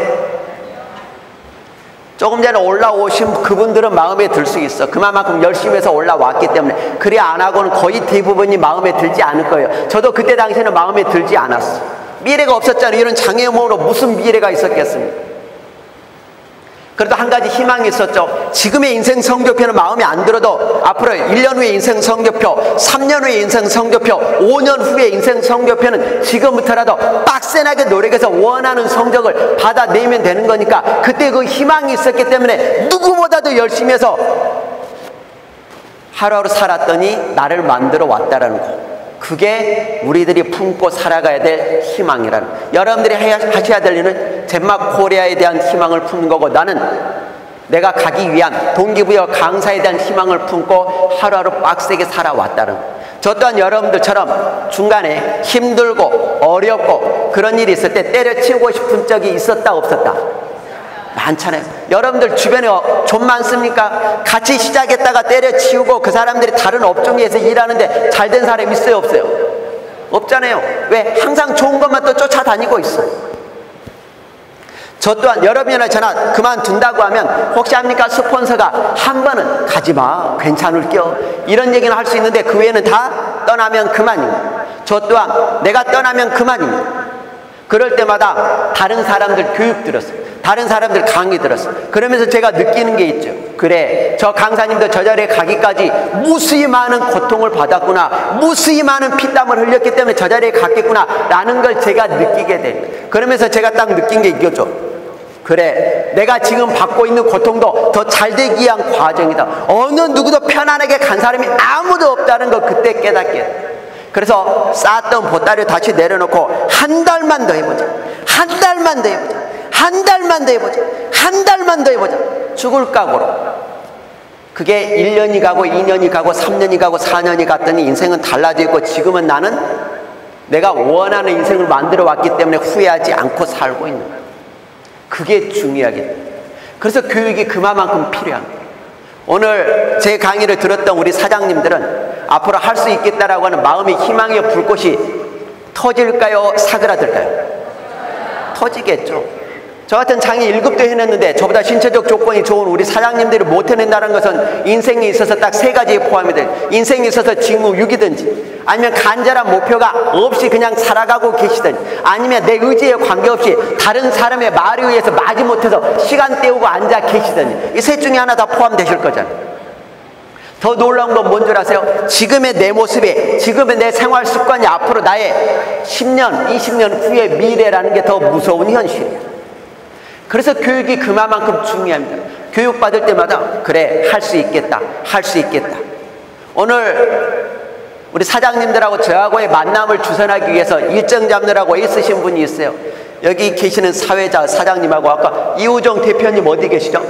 조금 전에 올라오신 그분들은 마음에 들 수 있어. 그만큼 열심히 해서 올라왔기 때문에. 그래 안 하고는 거의 대부분이 마음에 들지 않을 거예요. 저도 그때 당시에는 마음에 들지 않았어. 미래가 없었잖아요. 이런 장애음으로 무슨 미래가 있었겠습니까? 그래도 한 가지 희망이 있었죠. 지금의 인생 성적표는 마음에 안 들어도 앞으로 1년 후의 인생 성적표, 3년 후의 인생 성적표, 5년 후의 인생 성적표는 지금부터라도 빡세나게 노력해서 원하는 성적을 받아내면 되는 거니까 그때 그 희망이 있었기 때문에 누구보다도 열심히 해서 하루하루 살았더니 나를 만들어 왔다라는 거. 그게 우리들이 품고 살아가야 될 희망이라는, 여러분들이 하셔야 될 일은 젠마 코리아에 대한 희망을 품는 거고, 나는 내가 가기 위한 동기부여 강사에 대한 희망을 품고 하루하루 빡세게 살아왔다는 거. 저 또한 여러분들처럼 중간에 힘들고 어렵고 그런 일이 있을 때 때려치우고 싶은 적이 있었다 없었다? 많잖아요. 여러분들 주변에 좀 많습니까? 같이 시작했다가 때려치우고 그 사람들이 다른 업종에서 일하는데 잘된 사람이 있어요 없어요? 없잖아요. 왜? 항상 좋은 것만 또 쫓아다니고 있어요. 저 또한 여러분이나 저나 그만둔다고 하면 혹시 합니까? 스폰서가 한 번은 가지마 괜찮을겨 이런 얘기는 할 수 있는데 그 외에는 다 떠나면 그만입니다. 저 또한 내가 떠나면 그만입니다. 그럴 때마다 다른 사람들 교육 들었어요. 다른 사람들 강의 들었어요. 그러면서 제가 느끼는 게 있죠. 그래, 저 강사님도 저 자리에 가기까지 무수히 많은 고통을 받았구나, 무수히 많은 피땀을 흘렸기 때문에 저 자리에 갔겠구나 라는 걸 제가 느끼게 됩니다. 그러면서 제가 딱 느낀 게 이거죠. 그래, 내가 지금 받고 있는 고통도 더 잘되기 위한 과정이다. 어느 누구도 편안하게 간 사람이 아무도 없다는 걸 그때 깨닫게 돼요. 그래서 쌓았던 보따리를 다시 내려놓고 한 달만 더 해보자, 한 달만 더 해보자, 한 달만 더 해보자, 한 달만 더 해보자. 죽을 각오로. 그게 1년이 가고 2년이 가고 3년이 가고 4년이 갔더니 인생은 달라져 있고 지금은 나는 내가 원하는 인생을 만들어 왔기 때문에 후회하지 않고 살고 있는 거예요. 그게 중요하겠다. 그래서 교육이 그만큼 필요합니다. 오늘 제 강의를 들었던 우리 사장님들은 앞으로 할 수 있겠다라고 하는 마음의 희망의 불꽃이 터질까요? 사그라들까요? 터지겠죠. 저 같은 장애 1급도 해냈는데 저보다 신체적 조건이 좋은 우리 사장님들이 못 해낸다는 것은 인생에 있어서 딱 3가지에 포함이 돼요. 인생에 있어서 직무유기든지, 아니면 간절한 목표가 없이 그냥 살아가고 계시든지, 아니면 내 의지에 관계없이 다른 사람의 말에 의해서 마지못해서 시간 때우고 앉아 계시든지, 이 셋 중에 하나 다 포함되실 거잖아요. 더 놀라운 건 뭔 줄 아세요? 지금의 내 모습이, 지금의 내 생활 습관이 앞으로 나의 10년, 20년 후의 미래라는 게 더 무서운 현실이에요. 그래서 교육이 그만큼 중요합니다. 교육받을 때마다 그래, 할 수 있겠다, 할 수 있겠다. 오늘 우리 사장님들하고 저하고의 만남을 주선하기 위해서 일정 잡느라고 애쓰신 분이 있어요. 여기 계시는 사회자 사장님하고 아까 이우정 대표님 어디 계시죠?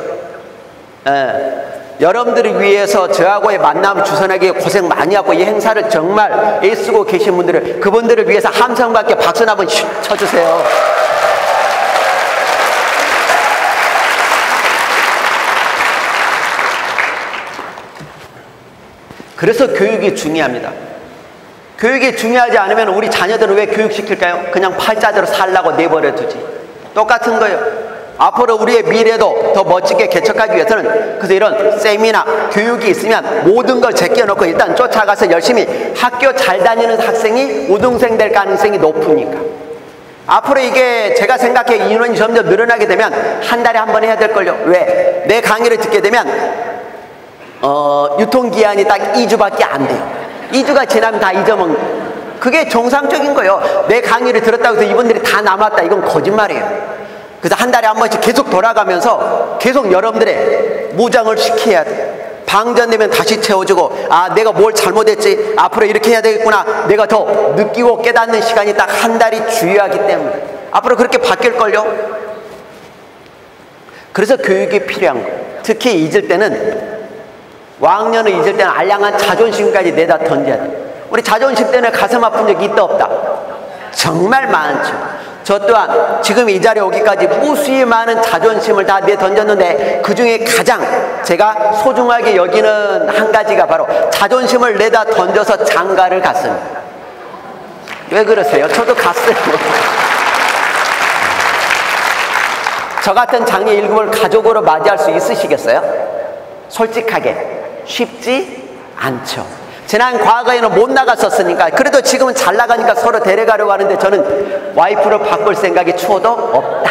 여러분들을 위해서 저하고의 만남을 주선하기 위해 고생 많이 하고 이 행사를 정말 애쓰고 계신 분들을, 그분들을 위해서 함성과 함께 박수 한번 쳐주세요. 그래서 교육이 중요합니다. 교육이 중요하지 않으면 우리 자녀들은 왜 교육시킬까요? 그냥 팔자대로 살라고 내버려 두지. 똑같은 거예요. 앞으로 우리의 미래도 더 멋지게 개척하기 위해서는 그래서 이런 세미나 교육이 있으면 모든 걸 제껴놓고 일단 쫓아가서 열심히 학교 잘 다니는 학생이 우등생 될 가능성이 높으니까. 앞으로 이게 제가 생각해 인원이 점점 늘어나게 되면 한 달에 한 번 해야 될걸요. 왜? 내 강의를 듣게 되면 유통기한이 딱 2주밖에 안 돼요. 2주가 지나면 다 잊어먹는 거예요. 그게 정상적인 거예요. 내 강의를 들었다고 해서 이분들이 다 남았다, 이건 거짓말이에요. 그래서 한 달에 한 번씩 계속 돌아가면서 계속 여러분들의 무장을 시켜야 돼요. 방전되면 다시 채워주고, 아, 내가 뭘 잘못했지, 앞으로 이렇게 해야 되겠구나, 내가 더 느끼고 깨닫는 시간이 딱 한 달이 주요하기 때문에 앞으로 그렇게 바뀔걸요. 그래서 교육이 필요한 거예요. 특히 잊을 때는, 왕년을 잊을 때는 알량한 자존심까지 내다 던져야 돼. 우리 자존심 때문에 가슴 아픈 적이 있다 없다? 정말 많죠. 저 또한 지금 이 자리에 오기까지 무수히 많은 자존심을 다 내던졌는데 그 중에 가장 제가 소중하게 여기는 한 가지가 바로 자존심을 내다 던져서 장가를 갔습니다. 왜 그러세요? 저도 갔어요. 저 같은 장애 1급을 가족으로 맞이할 수 있으시겠어요? 솔직하게 쉽지 않죠. 지난 과거에는 못 나갔었으니까. 그래도 지금은 잘 나가니까 서로 데려가려고 하는데 저는 와이프를 바꿀 생각이 추워도 없다.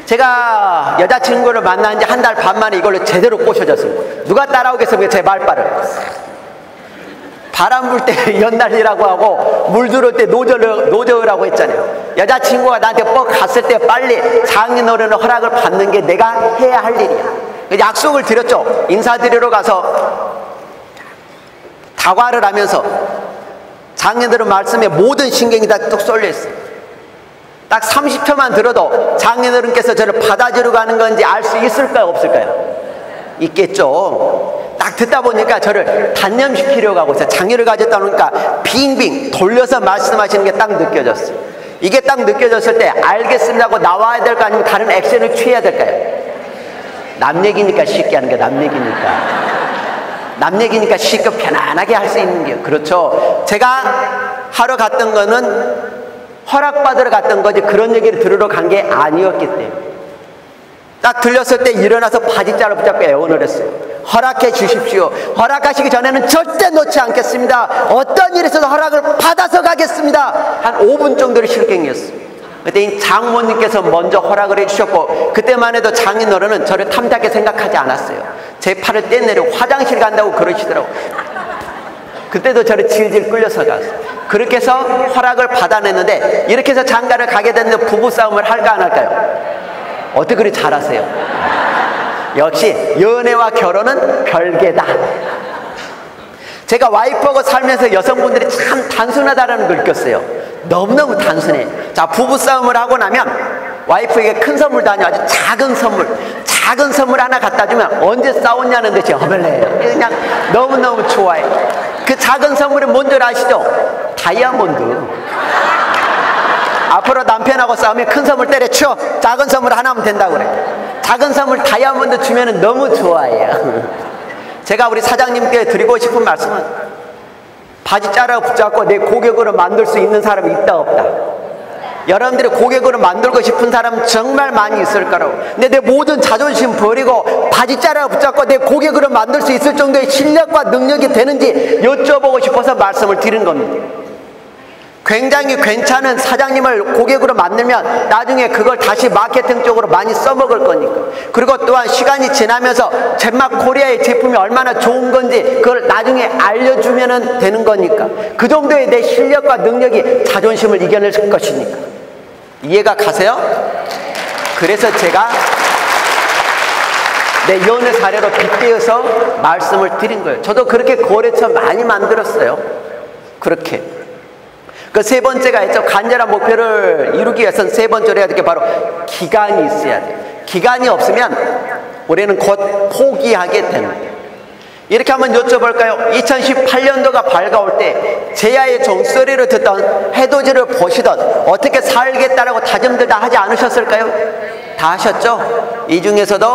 제가 여자친구를 만난 지 한 달 반 만에 이걸로 제대로 꼬셔졌습니다. 누가 따라오겠습니까? 제 말빨을. 바람 불 때 연날리라고 하고 물 들어올 때 노저으라고 했잖아요. 여자친구가 나한테 뻑 갔을 때 빨리 장인어른의 허락을 받는 게 내가 해야 할 일이야. 약속을 드렸죠. 인사드리러 가서 다과를 하면서 장인어른 말씀에 모든 신경이 다 뚝 쏠려 있어요. 딱 30초만 들어도 장인어른께서 저를 받아주려고 하는 건지 알 수 있을까요? 없을까요? 있겠죠. 딱 듣다 보니까 저를 단념시키려고 하고 있어요. 장애를 가졌다 보니까 빙빙 돌려서 말씀하시는 게 딱 느껴졌어요. 이게 딱 느껴졌을 때 알겠습니다 하고 나와야 될까, 아니면 다른 액션을 취해야 될까요? 남 얘기니까 쉽게 하는 게 남 얘기니까 쉽게 편안하게 할 수 있는 게, 그렇죠. 제가 하러 갔던 거는 허락받으러 갔던 거지 그런 얘기를 들으러 간 게 아니었기 때문에 딱 들렸을 때 일어나서 바지자를 붙잡고 애원을 했어요. 허락해 주십시오. 허락하시기 전에는 절대 놓지 않겠습니다. 어떤 일이 있어도 허락을 받아서 가겠습니다. 한 5분 정도를 실갱이었어요. 그때 장모님께서 먼저 허락을 해주셨고, 그때만 해도 장인어른은 저를 탐탁하게 생각하지 않았어요. 제 팔을 떼내려 화장실 간다고 그러시더라고요. 그때도 저를 질질 끌려서 갔어요. 그렇게 해서 허락을 받아냈는데, 이렇게 해서 장가를 가게 됐는데 부부싸움을 할까 안 할까요? 어떻게 그리 잘하세요? 역시 연애와 결혼은 별개다. 제가 와이프하고 살면서 여성분들이 참 단순하다는 걸 느꼈어요. 너무너무 단순해. 자, 부부싸움을 하고 나면 와이프에게 큰 선물도 아니고 아주 작은 선물 하나 갖다 주면 언제 싸웠냐는 듯이 어벌레요. 그냥 너무너무 좋아해. 그 작은 선물이 뭔 줄 아시죠? 다이아몬드. 앞으로 남편하고 싸우면 큰 선물 때려쳐. 작은 선물 하나 하면 된다고 그래. 작은 선물 다이아몬드 주면 너무 좋아해요. 제가 우리 사장님께 드리고 싶은 말씀은 바지 자르고 붙잡고 내 고객으로 만들 수 있는 사람이 있다 없다? 여러분들이 고객으로 만들고 싶은 사람은 정말 많이 있을 거라고. 근데 내 모든 자존심 버리고 바지 자르고 붙잡고 내 고객으로 만들 수 있을 정도의 실력과 능력이 되는지 여쭤보고 싶어서 말씀을 드린 겁니다. 굉장히 괜찮은 사장님을 고객으로 만들면 나중에 그걸 다시 마케팅 쪽으로 많이 써먹을 거니까. 그리고 또한 시간이 지나면서 젠막 코리아의 제품이 얼마나 좋은 건지 그걸 나중에 알려주면 되는 거니까. 그 정도의 내 실력과 능력이 자존심을 이겨낼 것이니까. 이해가 가세요? 그래서 제가 내 연애 사례로 빗대어서 말씀을 드린 거예요. 저도 그렇게 거래처 많이 만들었어요. 그렇게. 그 세 번째가 있죠. 간절한 목표를 이루기 위해서는 세 번째로 해야 될 게 바로 기간이 있어야 돼요. 기간이 없으면 우리는 곧 포기하게 됩니다. 이렇게 한번 여쭤볼까요? 2018년도가 밝아올 때 제야의 종소리를 듣던 해돋이를 보시던 어떻게 살겠다라고 다짐들 다 하지 않으셨을까요? 다 하셨죠? 이 중에서도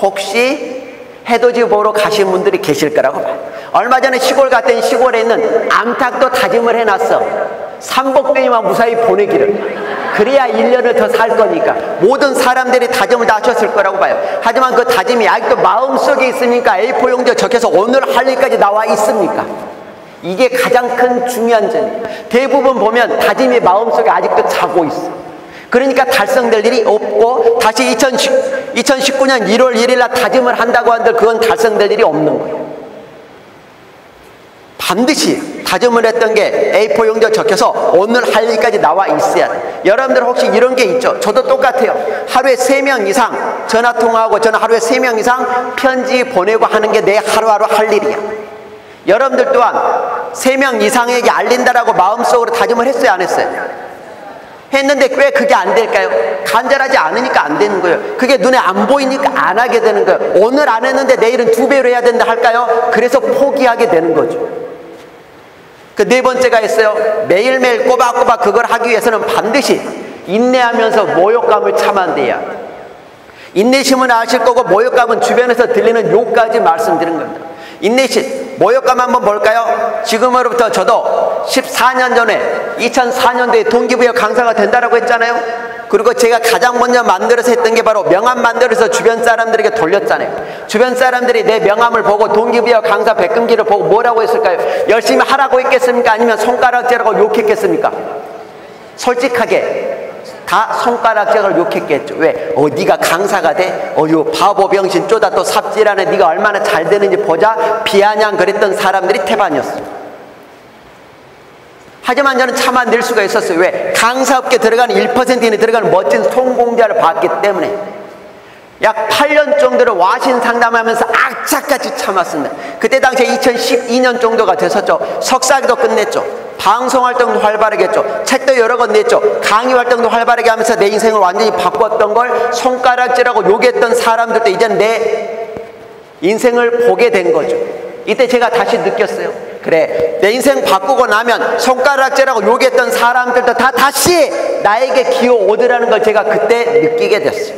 혹시 해돋이 보러 가신 분들이 계실 거라고 봐요. 얼마 전에 시골 갔더니 시골에 있는 암탉도 다짐을 해놨어. 삼복병이만 무사히 보내기를. 그래야 1년을 더 살 거니까. 모든 사람들이 다짐을 다 하셨을 거라고 봐요. 하지만 그 다짐이 아직도 마음속에 있으니까 A4 용지에 적혀서 오늘 할 일까지 나와 있습니까? 이게 가장 큰 중요한 점이에요. 대부분 보면 다짐이 마음속에 아직도 자고 있어. 그러니까 달성될 일이 없고 다시 2019년 1월 1일 날 다짐을 한다고 한들 그건 달성될 일이 없는 거예요. 반드시 다짐을 했던 게 A4 용지에 적혀서 오늘 할 일까지 나와 있어야 돼. 여러분들 혹시 이런 게 있죠? 저도 똑같아요. 하루에 3명 이상 전화통화하고 저는 하루에 3명 이상 편지 보내고 하는 게 내 하루하루 할 일이야. 여러분들 또한 3명 이상에게 알린다라고 마음속으로 다짐을 했어요, 안 했어요? 했는데 왜 그게 안 될까요? 간절하지 않으니까 안 되는 거예요. 그게 눈에 안 보이니까 안 하게 되는 거예요. 오늘 안 했는데 내일은 2배로 해야 된다 할까요? 그래서 포기하게 되는 거죠. 그 네 번째가 있어요. 매일매일 꼬박꼬박 그걸 하기 위해서는 반드시 인내하면서 모욕감을 참아내야. 인내심은 아실 거고 모욕감은 주변에서 들리는 욕까지 말씀드린 겁니다. 인내심, 모욕감 한번 볼까요? 지금으로부터 저도 14년 전에 2004년도에 동기부여 강사가 된다라고 했잖아요. 그리고 제가 가장 먼저 만들어서 했던 게 바로 명함 만들어서 주변 사람들에게 돌렸잖아요. 주변 사람들이 내 명함을 보고 동기부여 강사 백금기를 보고 뭐라고 했을까요? 열심히 하라고 했겠습니까? 아니면 손가락질하고 욕했겠습니까? 솔직하게 다 손가락질을 욕했겠죠. 왜? 네가 강사가 돼? 요 바보 병신 쪼다 또 삽질하네. 네가 얼마나 잘 되는지 보자. 비아냥 그랬던 사람들이 태반이었어요. 하지만 저는 참아낼 수가 있었어요. 왜? 강사업계 들어가는 1%에 들어가는 멋진 성공자를 봤기 때문에. 약 8년 정도를 와신 상담하면서 악착같이 참았습니다. 그때 당시에 2012년 정도가 됐었죠. 석사기도 끝냈죠. 방송활동도 활발하게 했죠. 책도 여러 권 냈죠. 강의 활동도 활발하게 하면서 내 인생을 완전히 바꿨던 걸 손가락질하고 욕했던 사람들도 이제는 내 인생을 보게 된 거죠. 이때 제가 다시 느꼈어요. 그래, 내 인생 바꾸고 나면 손가락질하고 욕했던 사람들도 다 다시 나에게 기어오더라는 걸 제가 그때 느끼게 됐어요.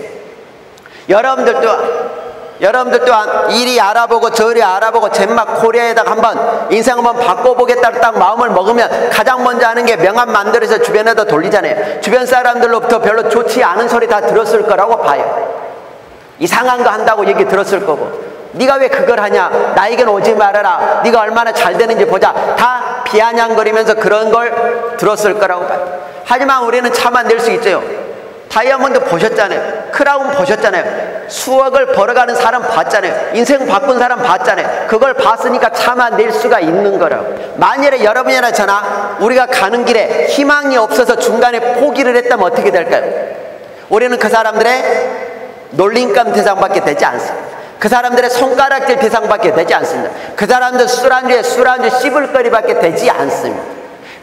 여러분들 또한 이리 알아보고 저리 알아보고 젠막 코리아에다가 한번 인생 한번 바꿔보겠다고 딱 마음을 먹으면 가장 먼저 하는 게 명함 만들어서 주변에다 돌리잖아요. 주변 사람들로부터 별로 좋지 않은 소리 다 들었을 거라고 봐요. 이상한 거 한다고 얘기 들었을 거고, 네가 왜 그걸 하냐, 나에겐 오지 말아라, 네가 얼마나 잘 되는지 보자, 다 비아냥거리면서 그런 걸 들었을 거라고 봐요. 하지만 우리는 참아낼 수 있죠. 다이아몬드 보셨잖아요. 크라운 보셨잖아요. 수억을 벌어가는 사람 봤잖아요. 인생 바꾼 사람 봤잖아요. 그걸 봤으니까 참아낼 수가 있는 거라고. 만일에 여러분이나 저나 우리가 가는 길에 희망이 없어서 중간에 포기를 했다면 어떻게 될까요? 우리는 그 사람들의 놀림감 대상밖에 되지 않습니다. 그 사람들의 손가락질 대상밖에 되지 않습니다. 그 사람들 술안주에 술안주 씹을거리밖에 되지 않습니다.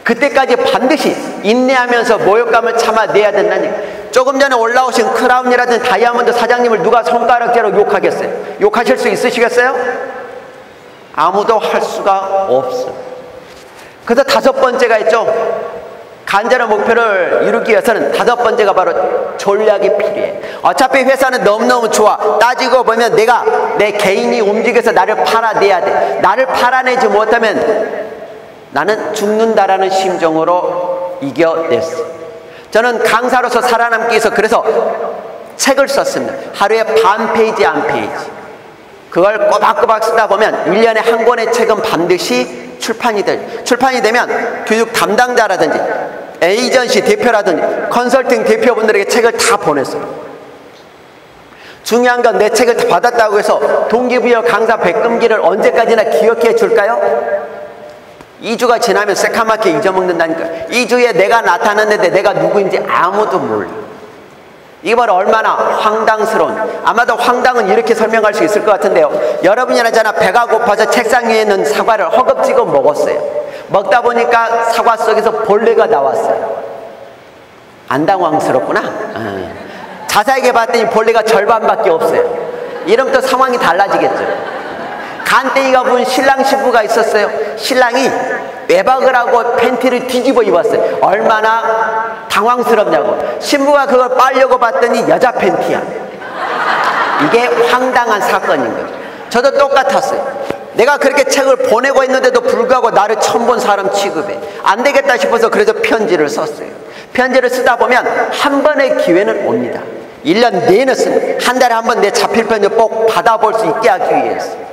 그때까지 반드시 인내하면서 모욕감을 참아내야 된다는 얘기예요. 조금 전에 올라오신 크라운이라든지 다이아몬드 사장님을 누가 손가락질로 욕하겠어요? 욕하실 수 있으시겠어요? 아무도 할 수가 없어. 그래서 다섯 번째가 있죠. 간절한 목표를 이루기 위해서는 다섯 번째가 바로 전략이 필요해. 어차피 회사는 너무너무 좋아. 따지고 보면 내가 내 개인이 움직여서 나를 팔아내야 돼. 나를 팔아내지 못하면 나는 죽는다라는 심정으로 이겨냈어. 저는 강사로서 살아남기 위해서 그래서 책을 썼습니다. 하루에 반 페이지 한 페이지. 그걸 꼬박꼬박 쓰다 보면 1년에 한 권의 책은 반드시 출판이 되면 교육 담당자라든지 에이전시 대표라든지 컨설팅 대표분들에게 책을 다 보냈어요. 중요한 건 내 책을 다 받았다고 해서 동기부여 강사 백금기를 언제까지나 기억해 줄까요? 2주가 지나면 새카맣게 잊어먹는다니까. 2주에 내가 나타났는데 내가 누구인지 아무도 몰라. 이게 바로 얼마나 황당스러운, 아마도 황당은 이렇게 설명할 수 있을 것 같은데요. 여러분이나 배가 고파서 책상 위에 있는 사과를 허겁지겁 먹었어요. 먹다 보니까 사과 속에서 벌레가 나왔어요. 안 당황스럽구나. 자세하게 봤더니 벌레가 절반밖에 없어요. 이러면 또 상황이 달라지겠죠. 간땡이가 부은 신랑 신부가 있었어요. 신랑이 외박을 하고 팬티를 뒤집어 입었어요. 얼마나 당황스럽냐고. 신부가 그걸 빨려고 봤더니 여자 팬티야. 이게 황당한 사건인 거죠. 저도 똑같았어요. 내가 그렇게 책을 보내고 있는데도 불구하고 나를 처음 본 사람 취급해. 안 되겠다 싶어서 그래서 편지를 썼어요. 편지를 쓰다 보면 한 번의 기회는 옵니다. 1년 내내 씁니다. 한 달에 한 번 내 자필 편지 꼭 받아볼 수 있게 하기 위해서.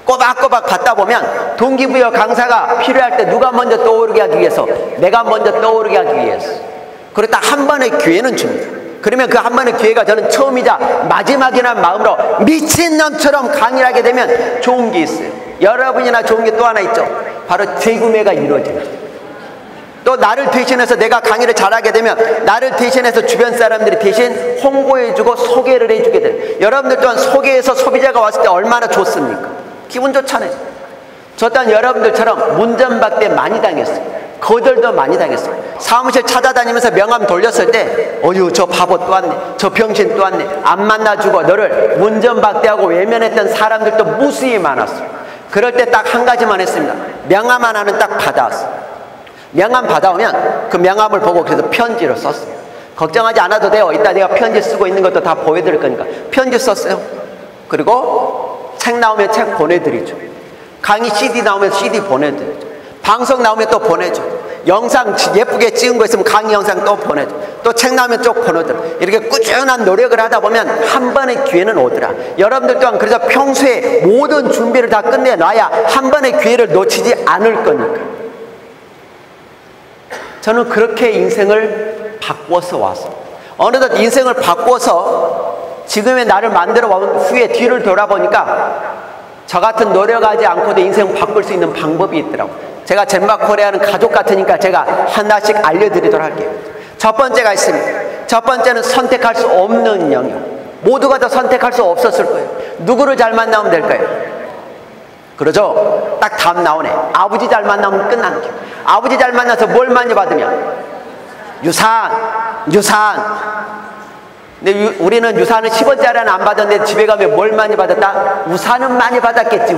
꼬박꼬박 받다 보면 동기부여 강사가 필요할 때 누가 먼저 떠오르게 하기 위해서, 내가 먼저 떠오르게 하기 위해서. 그리고 딱 한 번의 기회는 줍니다. 그러면 그 한 번의 기회가 저는 처음이자 마지막이라는 마음으로 미친놈처럼 강의를 하게 되면 좋은 게 있어요. 여러분이나 좋은 게 또 하나 있죠. 바로 재구매가 이루어집니다. 또 나를 대신해서 내가 강의를 잘하게 되면 나를 대신해서 주변 사람들이 대신 홍보해주고 소개를 해주게 돼요. 여러분들 또한 소개해서 소비자가 왔을 때 얼마나 좋습니까? 기분 좋잖아요. 저 또한 여러분들처럼 문전박대 많이 당했어요. 거절도 많이 당했어요. 사무실 찾아다니면서 명함 돌렸을 때 어휴 저 바보 또 왔네, 저 병신 또 왔네, 안 만나주고 너를 문전박대하고 외면했던 사람들도 무수히 많았어요. 그럴 때 딱 한 가지만 했습니다. 명함 하나는 딱 받아왔어요. 명함 받아오면 그 명함을 보고 그래서 편지를 썼어요. 걱정하지 않아도 돼요. 이따 내가 편지 쓰고 있는 것도 다 보여드릴 거니까. 편지 썼어요. 그리고 책 나오면 책 보내드리죠. 강의 CD 나오면 CD 보내드리죠. 방송 나오면 또 보내줘. 영상 예쁘게 찍은 거 있으면 강의 영상 또 보내줘. 또 책 나오면 쭉 보내줘. 이렇게 꾸준한 노력을 하다 보면 한 번의 기회는 오더라. 여러분들 또한 그래서 평소에 모든 준비를 다 끝내놔야 한 번의 기회를 놓치지 않을 거니까. 저는 그렇게 인생을 바꿔서 왔어요. 어느덧 인생을 바꿔서 지금의 나를 만들어 온 후에 뒤를 돌아보니까 저 같은 노력하지 않고도 인생 바꿀 수 있는 방법이 있더라고요. 제가 젠마코리아는 가족 같으니까 제가 하나씩 알려드리도록 할게요. 첫 번째가 있습니다. 첫 번째는 선택할 수 없는 영역. 모두가 다 선택할 수 없었을 거예요. 누구를 잘 만나면 될까요? 그러죠? 딱 답 나오네. 아버지 잘 만나면 끝나는 거예요. 아버지 잘 만나서 뭘 많이 받으면? 유산. 근데 우리는 유산을 10원짜리는 안 받았는데 집에 가면 뭘 많이 받았다? 우산은 많이 받았겠지.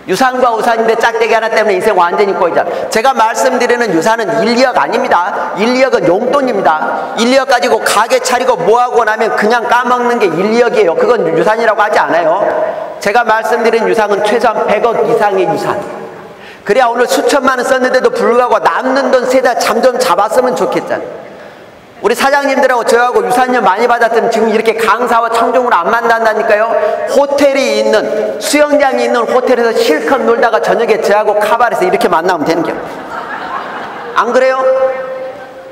유산과 우산인데 짝대기 하나 때문에 인생 완전히 꼬이잖아. 제가 말씀드리는 유산은 1, 2억 아닙니다. 1, 2억은 용돈입니다. 1, 2억 가지고 가게 차리고 뭐하고 나면 그냥 까먹는 게 1, 2억이에요. 그건 유산이라고 하지 않아요. 제가 말씀드린 유산은 최소한 100억 이상의 유산. 그래야 오늘 수천만 원 썼는데도 불구하고 남는 돈 세다 잠 좀 잡았으면 좋겠잖아요. 우리 사장님들하고 저하고 유산료 많이 받았더니 지금 이렇게 강사와 청중으로 안 만난다니까요. 호텔이 있는, 수영장이 있는 호텔에서 실컷 놀다가 저녁에 저하고 카바에서 이렇게 만나면 되는 거예요. 안 그래요?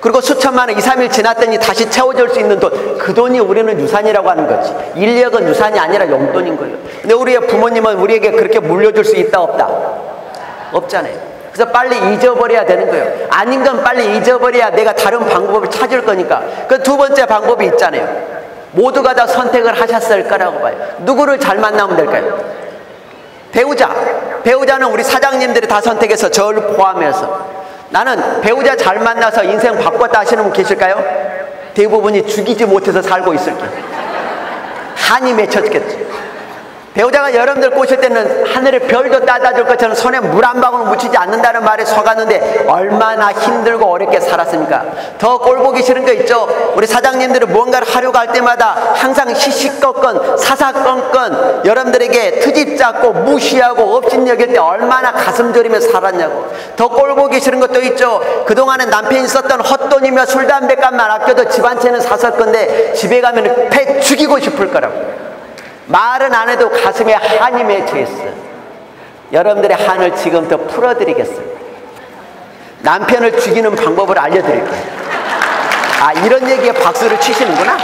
그리고 수천만 원 2, 3일 지났더니 다시 채워줄 수 있는 돈, 그 돈이 우리는 유산이라고 하는 거지. 1, 2억은 유산이 아니라 용돈인 거예요. 근데 우리의 부모님은 우리에게 그렇게 물려줄 수 있다 없다? 없잖아요. 그래서 빨리 잊어버려야 되는 거예요. 아닌 건 빨리 잊어버려야 내가 다른 방법을 찾을 거니까. 그 두 번째 방법이 있잖아요. 모두가 다 선택을 하셨을 거라고 봐요. 누구를 잘 만나면 될까요? 배우자는 우리 사장님들이 다 선택해서 저를 포함해서. 나는 배우자 잘 만나서 인생 바꿨다 하시는 분 계실까요? 대부분이 죽이지 못해서 살고 있을 거예요. 한이 맺혔겠죠. 배우자가 여러분들 꼬실 때는 하늘의 별도 따다줄 것처럼 손에 물 한 방울 묻히지 않는다는 말에 속았는데 얼마나 힘들고 어렵게 살았습니까? 더 꼴보기 싫은 거 있죠? 우리 사장님들은 무언가를 하려고 할 때마다 항상 시시꺼건 사사건건 여러분들에게 트집 잡고 무시하고 업신여길 때 얼마나 가슴 졸이며 살았냐고. 더 꼴보기 싫은 것도 있죠? 그동안에 남편이 썼던 헛돈이며 술 담배값만 아껴도 집 한 채는 샀을 건데 집에 가면 배 죽이고 싶을 거라고. 말은 안 해도 가슴에 한이 맺혀 있어. 여러분들의 한을 지금부터 풀어드리겠습니다. 남편을 죽이는 방법을 알려드릴게요. 아, 이런 얘기에 박수를 치시는구나.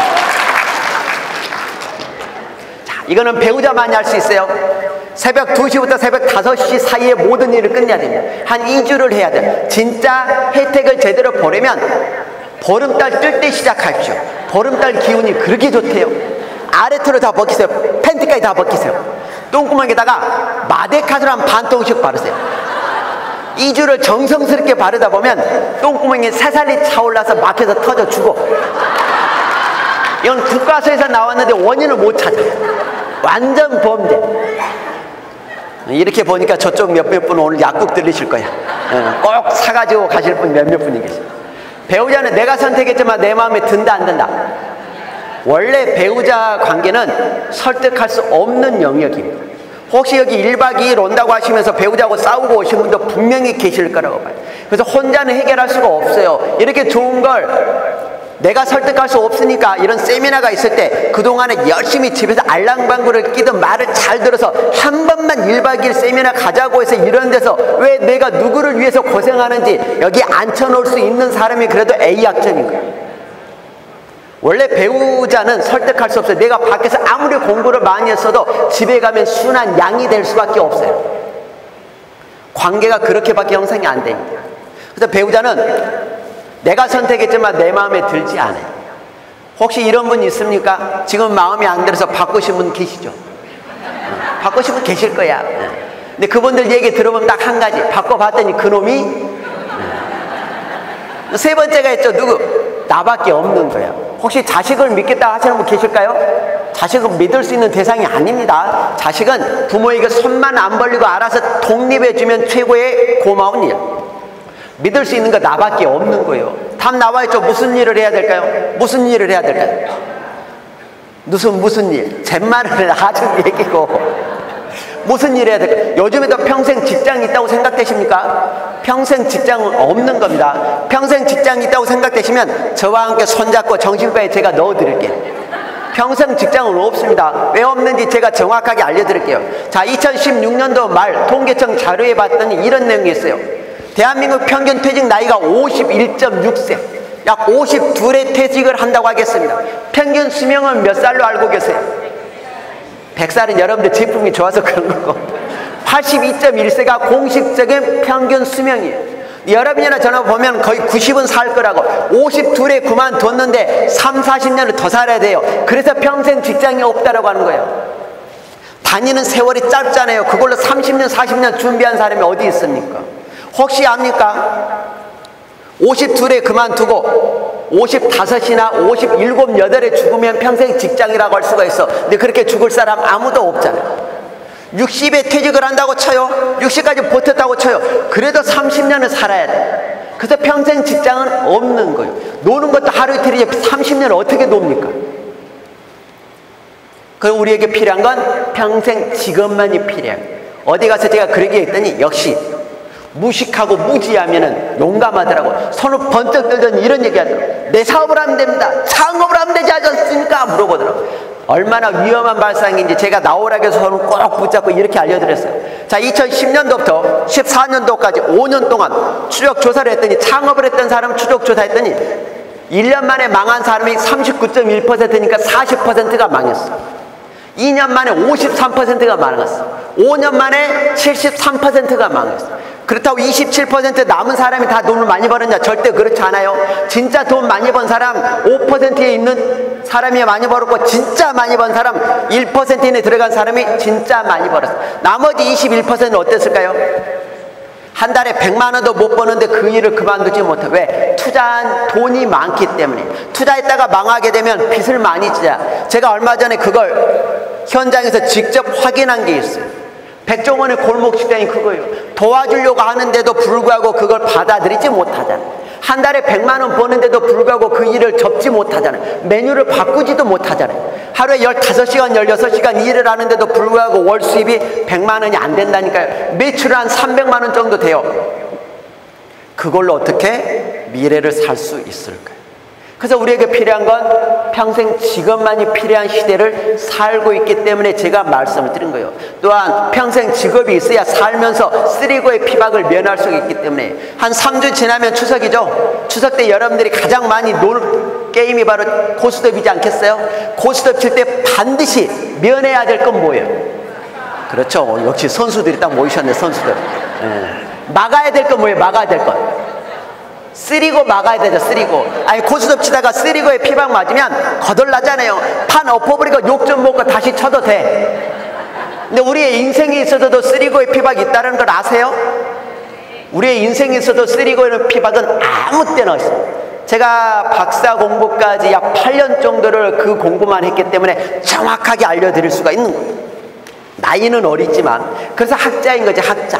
자, 이거는 배우자만이 할 수 있어요. 새벽 2시부터 새벽 5시 사이에 모든 일을 끝내야 됩니다. 한 2주를 해야 돼요. 진짜 혜택을 제대로 보려면 보름달 뜰 때 시작하십시오. 보름달 기운이 그렇게 좋대요. 아래털을 다 벗기세요. 팬티까지 다 벗기세요. 똥구멍에다가 마데카를 한 반 통씩 바르세요. 2주를 정성스럽게 바르다 보면 똥구멍에 새살이 차올라서 막혀서 터져 죽어. 이건 국가서에서 나왔는데 원인을 못 찾아. 완전 범죄. 이렇게 보니까 저쪽 몇몇 분 오늘 약국 들리실 거야. 꼭 사가지고 가실 분 몇몇 분이 계세요. 배우자는 내가 선택했지만 내 마음에 든다 안 든다? 원래 배우자 관계는 설득할 수 없는 영역입니다. 혹시 여기 1박 2일 온다고 하시면서 배우자하고 싸우고 오신 분도 분명히 계실 거라고 봐요. 그래서 혼자는 해결할 수가 없어요. 이렇게 좋은 걸 내가 설득할 수 없으니까 이런 세미나가 있을 때 그동안에 열심히 집에서 알랑방구를 끼던 말을 잘 들어서 한 번만 1박 2일 세미나 가자고 해서 이런 데서 왜 내가 누구를 위해서 고생하는지 여기 앉혀놓을 수 있는 사람이 그래도 A학점인 거예요. 원래 배우자는 설득할 수 없어요. 내가 밖에서 아무리 공부를 많이 했어도 집에 가면 순한 양이 될 수밖에 없어요. 관계가 그렇게밖에 형성이 안 됩니다. 그래서 배우자는 내가 선택했지만 내 마음에 들지 않아요. 혹시 이런 분 있습니까? 지금 마음에 안 들어서 바꾸신 분 계시죠? 바꾸신 분 계실 거야. 근데 그분들 얘기 들어보면 딱 한 가지. 바꿔봤더니 그놈이 세 번째가 있죠. 누구? 나밖에 없는 거예요. 혹시 자식을 믿겠다 하시는 분 계실까요? 자식은 믿을 수 있는 대상이 아닙니다. 자식은 부모에게 손만 안 벌리고 알아서 독립해주면 최고의 고마운 일. 믿을 수 있는 거 나밖에 없는 거예요. 답 나와있죠. 무슨 일을 해야 될까요? 무슨 일을 해야 될까요? 무슨 일? 잿말을 아주 얘기고 무슨 일 해야 될까요? 요즘에도 평생 직장이 있다고 생각되십니까? 평생 직장은 없는 겁니다. 평생 직장이 있다고 생각되시면 저와 함께 손잡고 정신과에 제가 넣어드릴게요. 평생 직장은 없습니다. 왜 없는지 제가 정확하게 알려드릴게요. 자, 2016년도 말 통계청 자료에 봤더니 이런 내용이 있어요. 대한민국 평균 퇴직 나이가 51.6세, 약 52에 퇴직을 한다고 하겠습니다. 평균 수명은 몇 살로 알고 계세요? 100살은 여러분들 제품이 좋아서 그런 거고 82.1세가 공식적인 평균 수명이에요. 여러분이나 저나 보면 거의 90은 살 거라고. 52에 그만뒀는데 3, 40년을 더 살아야 돼요. 그래서 평생 직장이 없다라고 하는 거예요. 다니는 세월이 짧잖아요. 그걸로 30년, 40년 준비한 사람이 어디 있습니까? 혹시 압니까? 52에 그만두고 55이나 57, 8에 죽으면 평생 직장이라고 할 수가 있어. 근데 그렇게 죽을 사람 아무도 없잖아요. 60에 퇴직을 한다고 쳐요. 60까지 버텼다고 쳐요. 그래도 30년을 살아야 돼. 그래서 평생 직장은 없는 거예요. 노는 것도 하루 이틀이지 30년을 어떻게 놉니까? 그럼 우리에게 필요한 건 평생 직업만이 필요해요. 어디 가서 제가 그러게 했더니 역시 무식하고 무지하면은 용감하더라고. 손을 번쩍 들더니 이런 얘기 하더라고. 내 사업을 하면 됩니다. 창업을 하면 되지 않습니까? 물어보더라고. 얼마나 위험한 발상인지 제가 나오라고 해서 손을 꼭 붙잡고 이렇게 알려드렸어요. 자, 2010년도부터 14년도까지 5년 동안 추적조사를 했더니 창업을 했던 사람 추적조사 했더니 1년 만에 망한 사람이 39.1%니까 40%가 망했어. 2년 만에 53%가 망했어. 5년 만에 73%가 망했어. 그렇다고 27% 남은 사람이 다 돈을 많이 벌었냐? 절대 그렇지 않아요. 진짜 돈 많이 번 사람 5%에 있는 사람이 많이 벌었고, 진짜 많이 번 사람 1% 이내에 들어간 사람이 진짜 많이 벌었어. 나머지 21%는 어땠을까요? 한 달에 100만 원도 못 버는데 그 일을 그만두지 못해. 왜? 투자한 돈이 많기 때문에. 투자했다가 망하게 되면 빚을 많이 지자. 제가 얼마 전에 그걸 현장에서 직접 확인한 게 있어요. 백종원의 골목식당이 그거예요. 도와주려고 하는데도 불구하고 그걸 받아들이지 못하잖아요. 한 달에 100만 원 버는데도 불구하고 그 일을 접지 못하잖아요. 메뉴를 바꾸지도 못하잖아요. 하루에 15시간, 16시간 일을 하는데도 불구하고 월 수입이 100만 원이 안 된다니까요. 매출은 한 300만 원 정도 돼요. 그걸로 어떻게 미래를 살 수 있을까요? 그래서 우리에게 필요한 건 평생 직업만이 필요한 시대를 살고 있기 때문에 제가 말씀을 드린 거예요. 또한 평생 직업이 있어야 살면서 쓰리고의 피박을 면할 수 있기 때문에 한 3주 지나면 추석이죠. 추석 때 여러분들이 가장 많이 놀 게임이 바로 고스톱이지 않겠어요? 고스톱 칠 때 반드시 면해야 될 건 뭐예요? 그렇죠. 역시 선수들이 딱 모이셨네. 선수들. 막아야 될 건 뭐예요? 막아야 될 건 쓰리고 막아야 되죠. 쓰리고. 아니 고스톱 치다가 쓰리고에 피박 맞으면 거덜나잖아요. 판 엎어버리고 욕 좀 먹고 다시 쳐도 돼. 근데 우리의 인생에 있어서도 쓰리고에 피박이 있다는 걸 아세요? 우리의 인생에 있어도 쓰리고에는 피박은 아무 때나 있어요. 제가 박사 공부까지 약 8년 정도를 그 공부만 했기 때문에 정확하게 알려드릴 수가 있는 거예요. 나이는 어리지만. 그래서 학자인 거지, 학자.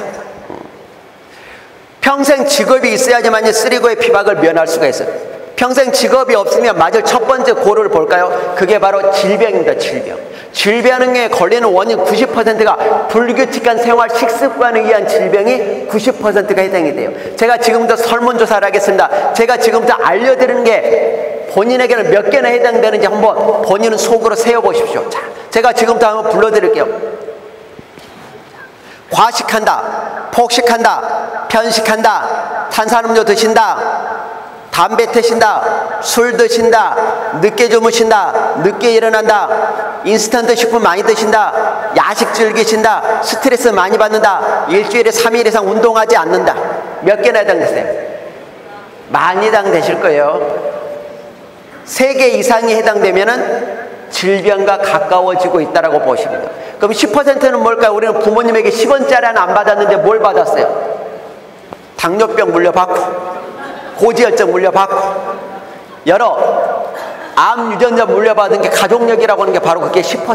평생 직업이 있어야지만 쓰리고의 피박을 면할 수가 있어요. 평생 직업이 없으면 맞을 첫 번째 고를 볼까요? 그게 바로 질병입니다. 질병. 질병에 걸리는 원인 90%가 불규칙한 생활 식습관에 의한 질병이 90%가 해당이 돼요. 제가 지금부터 설문조사를 하겠습니다. 제가 지금부터 알려드리는 게 본인에게는 몇 개나 해당되는지 한번 본인은 속으로 세어보십시오. 자, 제가 지금부터 한번 불러드릴게요. 과식한다, 폭식한다, 편식한다, 탄산음료 드신다, 담배 태신다, 술 드신다, 늦게 주무신다, 늦게 일어난다, 인스턴트 식품 많이 드신다, 야식 즐기신다, 스트레스 많이 받는다, 일주일에 3일 이상 운동하지 않는다. 몇 개나 해당되세요? 많이 해당되실 거예요. 3개 이상이 해당되면은 질병과 가까워지고 있다고 보십니다. 그럼 10%는 뭘까요? 우리는 부모님에게 10원짜리 하나 안 받았는데 뭘 받았어요? 당뇨병 물려받고, 고지혈증 물려받고, 여러 암 유전자 물려받은 게 가족력이라고 하는 게 바로 그게 10%.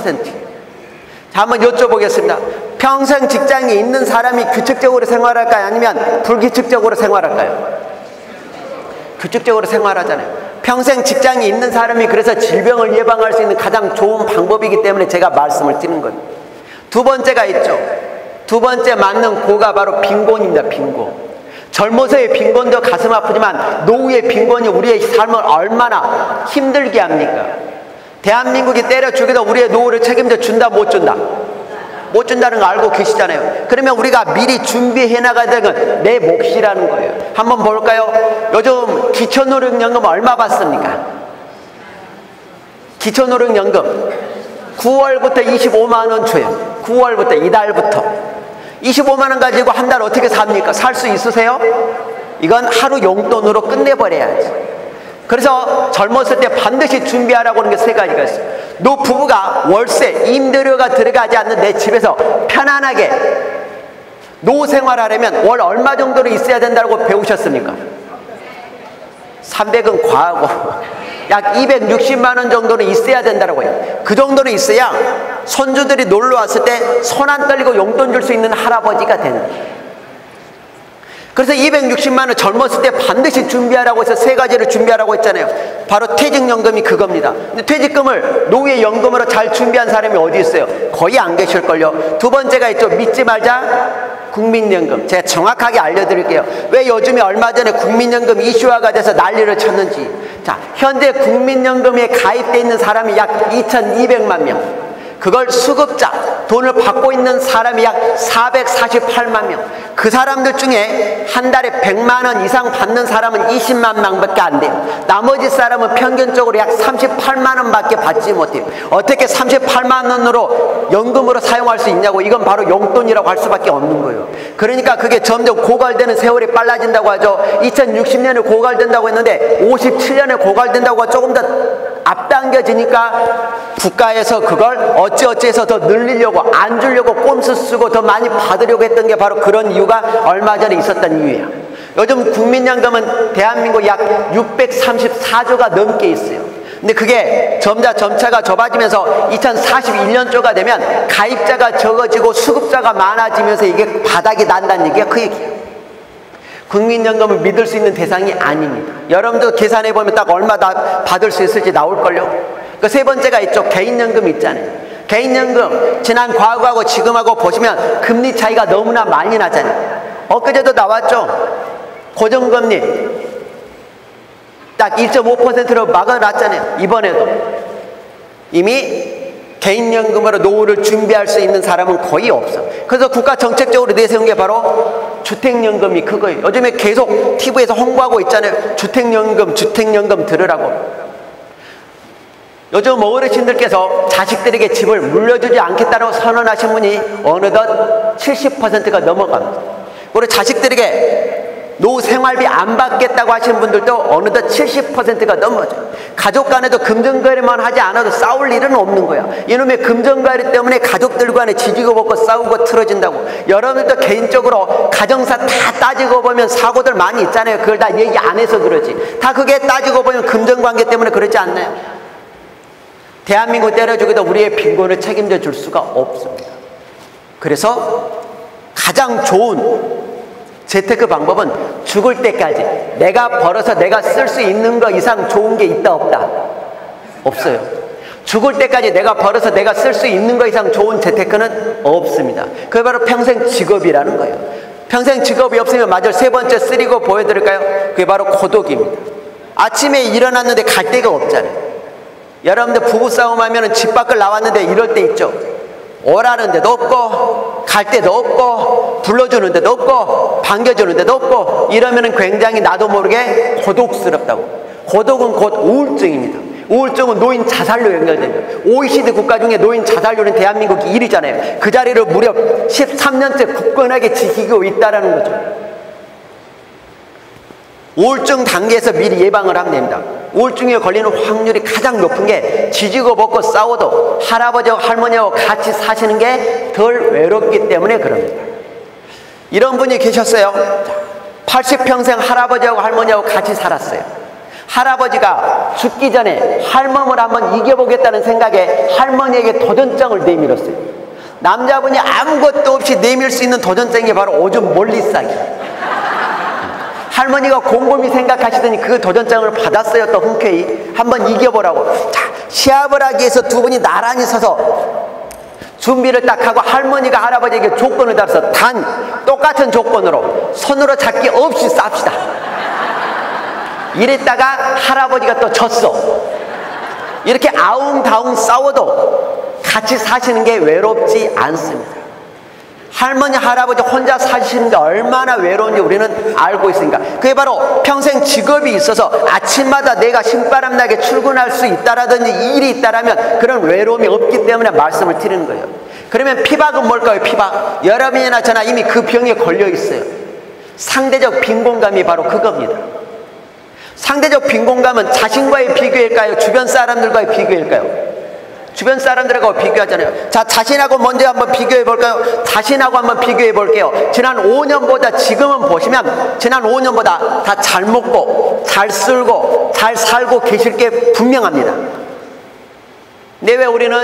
자, 한번 여쭤보겠습니다. 평생 직장에 있는 사람이 규칙적으로 생활할까요? 아니면 불규칙적으로 생활할까요? 규칙적으로 생활하잖아요. 평생 직장에 있는 사람이 그래서 질병을 예방할 수 있는 가장 좋은 방법이기 때문에 제가 말씀을 드리는 거예요. 두 번째가 있죠. 두 번째 맞는 고가 바로 빈곤입니다. 빈곤. 젊어서의 빈곤도 가슴 아프지만 노후의 빈곤이 우리의 삶을 얼마나 힘들게 합니까? 대한민국이 때려 죽여도 우리의 노후를 책임져 준다, 못 준다? 못 준다는 거 알고 계시잖아요. 그러면 우리가 미리 준비해 나가야 되는 건 내 몫이라는 거예요. 한번 볼까요? 요즘 기초노령연금 얼마 받습니까? 기초노령연금 9월부터 25만 원 줘요. 9월부터, 이달부터 25만 원 가지고 한 달 어떻게 삽니까? 살 수 있으세요? 이건 하루 용돈으로 끝내버려야지. 그래서 젊었을 때 반드시 준비하라고 하는 게 3가지가 있어요. 너 부부가 월세, 임대료가 들어가지 않는 내 집에서 편안하게 노후 생활하려면 월 얼마 정도로 있어야 된다고 배우셨습니까? 300은 과하고 약 260만 원 정도는 있어야 된다고 해요. 그 정도는 있어야 손주들이 놀러 왔을 때 손 안 떨리고 용돈 줄 수 있는 할아버지가 되는 거예요. 그래서 260만 원 젊었을 때 반드시 준비하라고 해서 3가지를 준비하라고 했잖아요. 바로 퇴직연금이 그겁니다. 근데 퇴직금을 노후의 연금으로 잘 준비한 사람이 어디 있어요? 거의 안 계실걸요. 두 번째가 있죠. 믿지 말자 국민연금. 제가 정확하게 알려드릴게요. 왜 요즘에 얼마 전에 국민연금 이슈화가 돼서 난리를 쳤는지. 자, 현재 국민연금에 가입되어 있는 사람이 약 2200만 명. 그걸 수급자, 돈을 받고 있는 사람이 약 448만 명. 그 사람들 중에 한 달에 100만 원 이상 받는 사람은 20만 명밖에 안 돼요. 나머지 사람은 평균적으로 약 38만 원밖에 받지 못해요. 어떻게 38만 원으로 연금으로 사용할 수 있냐고. 이건 바로 용돈이라고 할 수밖에 없는 거예요. 그러니까 그게 점점 고갈되는 세월이 빨라진다고 하죠. 2060년에 고갈된다고 했는데 57년에 고갈된다고 조금 더 앞당겨지니까 국가에서 그걸 어찌어찌해서 더 늘리려고, 안 주려고 꼼수 쓰고 더 많이 받으려고 했던 게 바로 그런 이유가 얼마 전에 있었던 이유예요. 요즘 국민연금은 대한민국 약 634조가 넘게 있어요. 근데 그게 점차가 좁아지면서 2041년조가 되면 가입자가 적어지고 수급자가 많아지면서 이게 바닥이 난다는 얘기가 그 얘기예요. 국민연금을 믿을 수 있는 대상이 아닙니다. 여러분도 계산해보면 딱 얼마 받을 수 있을지 나올걸요. 그 세 번째가 있죠. 개인연금 있잖아요. 개인연금 지난 과거하고 지금하고 보시면 금리 차이가 너무나 많이 나잖아요. 엊그제도 나왔죠. 고정금리 딱 1.5%로 막아놨잖아요. 이번에도 이미 개인연금으로 노후를 준비할 수 있는 사람은 거의 없어. 그래서 국가 정책적으로 내세운 게 바로 주택연금이 그거예요. 요즘에 계속 TV에서 홍보하고 있잖아요. 주택연금 들으라고. 요즘 어르신들께서 자식들에게 집을 물려주지 않겠다고 선언하신 분이 어느덧 70%가 넘어갑니다. 그리고 자식들에게 노후 생활비 안 받겠다고 하시는 분들도 어느덧 70%가 넘어져요. 가족 간에도 금전거래만 하지 않아도 싸울 일은 없는 거야. 이놈의 금전거래 때문에 가족들 간에 지지고 볶고 싸우고 틀어진다고. 여러분들도 개인적으로 가정사 다 따지고 보면 사고들 많이 있잖아요. 그걸 다 얘기 안 해서 그러지. 다 그게 따지고 보면 금전관계 때문에 그러지 않나요? 대한민국 때려주기도 우리의 빈곤을 책임져 줄 수가 없습니다. 그래서 가장 좋은 재테크 방법은 죽을 때까지 내가 벌어서 내가 쓸 수 있는 거 이상 좋은 게 있다 없다? 없어요. 죽을 때까지 내가 벌어서 내가 쓸 수 있는 거 이상 좋은 재테크는 없습니다. 그게 바로 평생 직업이라는 거예요. 평생 직업이 없으면 마저 세 번째 쓰리고 보여드릴까요? 그게 바로 고독입니다. 아침에 일어났는데 갈 데가 없잖아요. 여러분들 부부싸움 하면 집 밖을 나왔는데 이럴 때 있죠. 오라는 데도 없고 갈 데도 없고 불러주는 데도 없고 반겨주는 데도 없고 이러면 굉장히 나도 모르게 고독스럽다고. 고독은 곧 우울증입니다. 우울증은 노인 자살로 연결됩니다. OECD 국가 중에 노인 자살률은 대한민국이 1위잖아요. 그 자리를 무려 13년째 굳건하게 지키고 있다는 거죠. 우울증 단계에서 미리 예방을 하면 됩니다. 우울증에 걸리는 확률이 가장 높은 게 지지고 볶고 싸워도 할아버지하고 할머니하고 같이 사시는 게 덜 외롭기 때문에 그럽니다. 이런 분이 계셨어요. 80평생 할아버지하고 할머니하고 같이 살았어요. 할아버지가 죽기 전에 할멈을 한번 이겨보겠다는 생각에 할머니에게 도전장을 내밀었어요. 남자분이 아무것도 없이 내밀 수 있는 도전장이 바로 오줌 멀리 싸기. 할머니가 곰곰이 생각하시더니 그 도전장을 받았어요. 또 흔쾌히 한번 이겨보라고. 자, 시합을 하기 위해서 두 분이 나란히 서서 준비를 딱 하고 할머니가 할아버지에게 조건을 달아서 단 똑같은 조건으로 손으로 잡기 없이 쌉시다. 이랬다가 할아버지가 또 졌어. 이렇게 아웅다웅 싸워도 같이 사시는 게 외롭지 않습니다. 할머니, 할아버지 혼자 사시는 게 얼마나 외로운지 우리는 알고 있으니까. 그게 바로 평생 직업이 있어서 아침마다 내가 신바람 나게 출근할 수 있다라든지 일이 있다라면 그런 외로움이 없기 때문에 말씀을 드리는 거예요. 그러면 피박은 뭘까요? 피박. 여러분이나 저나 이미 그 병에 걸려 있어요. 상대적 빈곤감이 바로 그겁니다. 상대적 빈곤감은 자신과의 비교일까요? 주변 사람들과의 비교일까요? 주변 사람들하고 비교하잖아요. 자, 자신하고 먼저 한번 비교해 볼까요? 자신하고 한번 비교해 볼게요. 지난 5년보다 지금은 보시면 지난 5년보다 다 잘 먹고 잘 쓸고 잘 살고 계실 게 분명합니다. 근데 왜 우리는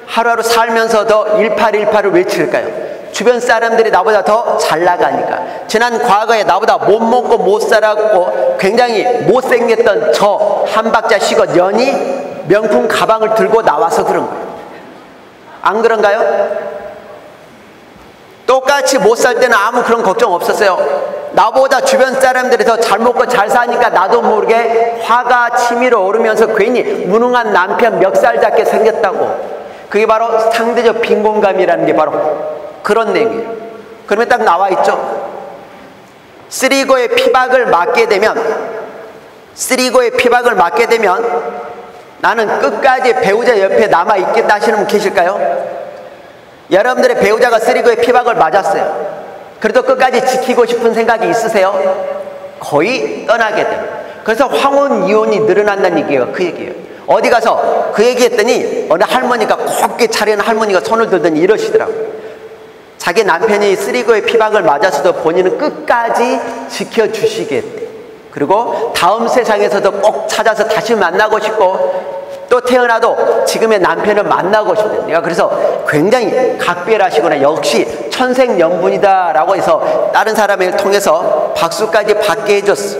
하루하루 살면서 더 1818을 외칠까요? 주변 사람들이 나보다 더 잘 나가니까. 지난 과거에 나보다 못 먹고 못 살았고 굉장히 못생겼던 저 한 박자 쉬고 년이 명품 가방을 들고 나와서 그런 거예요. 안 그런가요? 똑같이 못 살 때는 아무 그런 걱정 없었어요. 나보다 주변 사람들이 더 잘 먹고 잘 사니까 나도 모르게 화가 치밀어 오르면서 괜히 무능한 남편 멱살 잡게 생겼다고. 그게 바로 상대적 빈곤감이라는 게 바로 그런 내용이에요. 그러면 딱 나와 있죠. 쓰리고의 피박을 맞게 되면 나는 끝까지 배우자 옆에 남아있겠다 하시는 분 계실까요? 여러분들의 배우자가 쓰리고의 피박을 맞았어요. 그래도 끝까지 지키고 싶은 생각이 있으세요? 거의 떠나게 돼요. 그래서 황혼 이혼이 늘어난다는 얘기예요. 그 얘기예요. 어디 가서 그 얘기했더니 어느 할머니가 곱게 차리는 할머니가 손을 들더니 이러시더라고요. 자기 남편이 쓰리고의 피박을 맞았어도 본인은 끝까지 지켜주시겠대. 그리고 다음 세상에서도 꼭 찾아서 다시 만나고 싶고 또 태어나도 지금의 남편을 만나고 싶다. 내가 그래서 굉장히 각별하시구나. 역시 천생연분이다 라고 해서 다른 사람을 통해서 박수까지 받게 해줬어.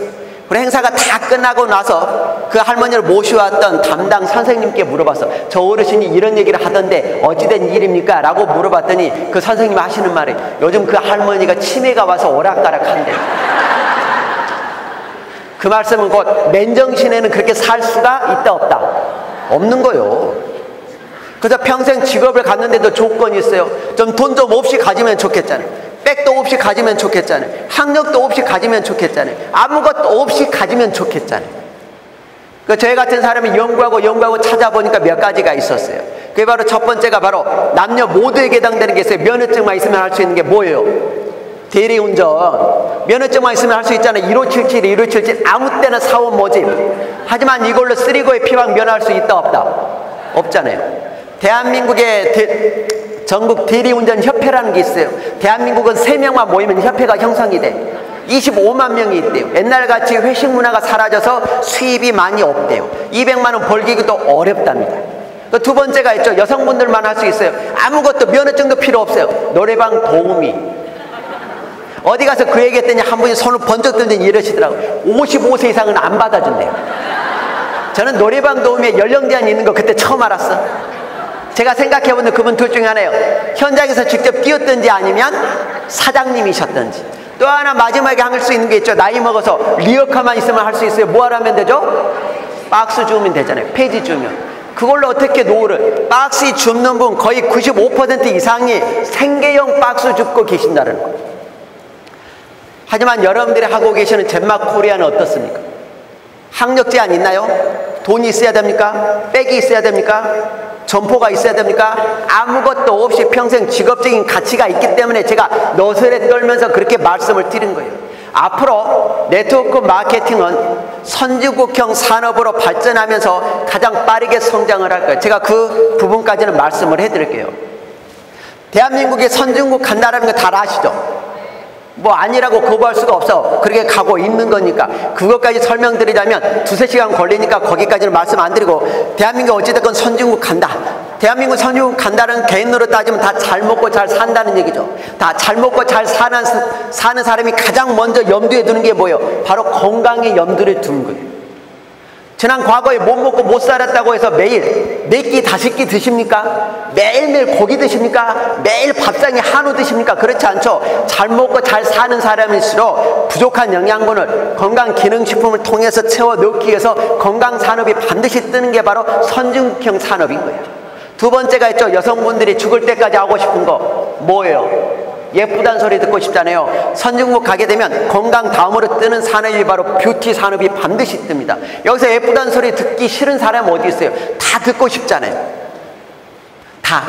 그리고 행사가 다 끝나고 나서 그 할머니를 모셔왔던 담당 선생님께 물어봤어. 저 어르신이 이런 얘기를 하던데 어찌된 일입니까? 라고 물어봤더니 그 선생님이 하시는 말이 요즘 그 할머니가 치매가 와서 오락가락한대. 그 말씀은 곧 맨정신에는 그렇게 살 수가 있다 없다? 없는 거요. 그래서 평생 직업을 갖는데도 조건이 있어요. 좀 돈 좀 없이 가지면 좋겠잖아요. 백도 없이 가지면 좋겠잖아요. 학력도 없이 가지면 좋겠잖아요. 아무것도 없이 가지면 좋겠잖아요. 그 저희 같은 사람이 연구하고 찾아보니까 몇 가지가 있었어요. 그게 바로 첫 번째가 바로 남녀 모두에게 해당되는 게 있어요. 면허증만 있으면 할 수 있는 게 뭐예요? 대리운전. 면허증만 있으면 할 수 있잖아요. 1577, 1577 아무 때나 사원 모집. 하지만 이걸로 쓰리고의 피방 면허할 수 있다 없다? 없잖아요. 대한민국의 전국 대리운전 협회라는 게 있어요. 대한민국은 3명만 모이면 협회가 형성이 돼. 25만 명이 있대요. 옛날같이 회식 문화가 사라져서 수입이 많이 없대요. 200만 원 벌기도 어렵답니다. 또 두 번째가 있죠. 여성분들만 할 수 있어요. 아무것도 면허증도 필요 없어요. 노래방 도우미. 어디 가서 그 얘기 했더니 한 분이 손을 번쩍 들더니 이러시더라고요. 55세 이상은 안 받아준대요. 저는 노래방 도우미에 연령 제한이 있는 거 그때 처음 알았어. 제가 생각해보는 그분 둘 중에 하나예요. 현장에서 직접 뛰었든지 아니면 사장님이셨든지. 또 하나 마지막에 할 수 있는 게 있죠. 나이 먹어서 리어카만 있으면 할 수 있어요. 뭐 하면 되죠? 박스 주우면 되잖아요. 폐지 주우면. 그걸로 어떻게 노후를. 박스 줍는 분 거의 95% 이상이 생계형 박스 줍고 계신다는 거예요. 하지만 여러분들이 하고 계시는 젠마코리아는 어떻습니까? 학력 제한 있나요? 돈이 있어야 됩니까? 백이 있어야 됩니까? 점포가 있어야 됩니까? 아무것도 없이 평생 직업적인 가치가 있기 때문에 제가 너스레 떨면서 그렇게 말씀을 드린 거예요. 앞으로 네트워크 마케팅은 선진국형 산업으로 발전하면서 가장 빠르게 성장을 할 거예요. 제가 그 부분까지는 말씀을 해드릴게요. 대한민국이 선진국 간다라는 거 다 아시죠? 뭐 아니라고 거부할 수가 없어. 그렇게 가고 있는 거니까. 그것까지 설명드리자면 2-3시간 걸리니까 거기까지는 말씀 안 드리고, 대한민국 어찌됐건 선진국 간다. 대한민국 선진국 간다는 개인으로 따지면 다 잘 먹고 잘 산다는 얘기죠. 다 잘 먹고 잘 사는 사람이 가장 먼저 염두에 두는 게 뭐예요? 바로 건강에 염두를 두는 거예요. 지난 과거에 못 먹고 못 살았다고 해서 매일 4끼 5끼 드십니까? 매일매일 고기 드십니까? 매일 밥상에 한우 드십니까? 그렇지 않죠. 잘 먹고 잘 사는 사람일수록 부족한 영양분을 건강기능식품을 통해서 채워 넣기 위해서 건강산업이 반드시 뜨는 게 바로 선진국형 산업인 거예요. 두 번째가 있죠. 여성분들이 죽을 때까지 하고 싶은 거 뭐예요? 예쁘다는 소리 듣고 싶잖아요. 선진국 가게 되면 건강 다음으로 뜨는 산업이 바로 뷰티 산업이 반드시 뜹니다. 여기서 예쁘다는 소리 듣기 싫은 사람 어디 있어요? 다 듣고 싶잖아요. 다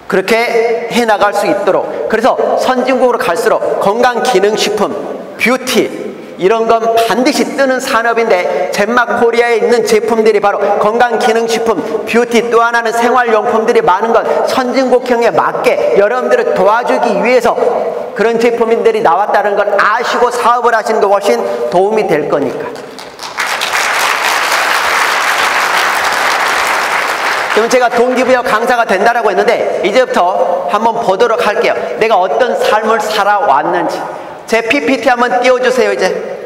그렇게 해나갈 수 있도록. 그래서 선진국으로 갈수록 건강기능식품, 뷰티 이런 건 반드시 뜨는 산업인데, 젠마코리아에 있는 제품들이 바로 건강기능식품, 뷰티, 또 하나는 생활용품들이 많은 건 선진국형에 맞게 여러분들을 도와주기 위해서 그런 제품들이 나왔다는 걸 아시고 사업을 하시는 게 훨씬 도움이 될 거니까. 그럼 제가 동기부여 강사가 된다라고 했는데 이제부터 한번 보도록 할게요. 내가 어떤 삶을 살아왔는지. 제 PPT 한번 띄워주세요. 이제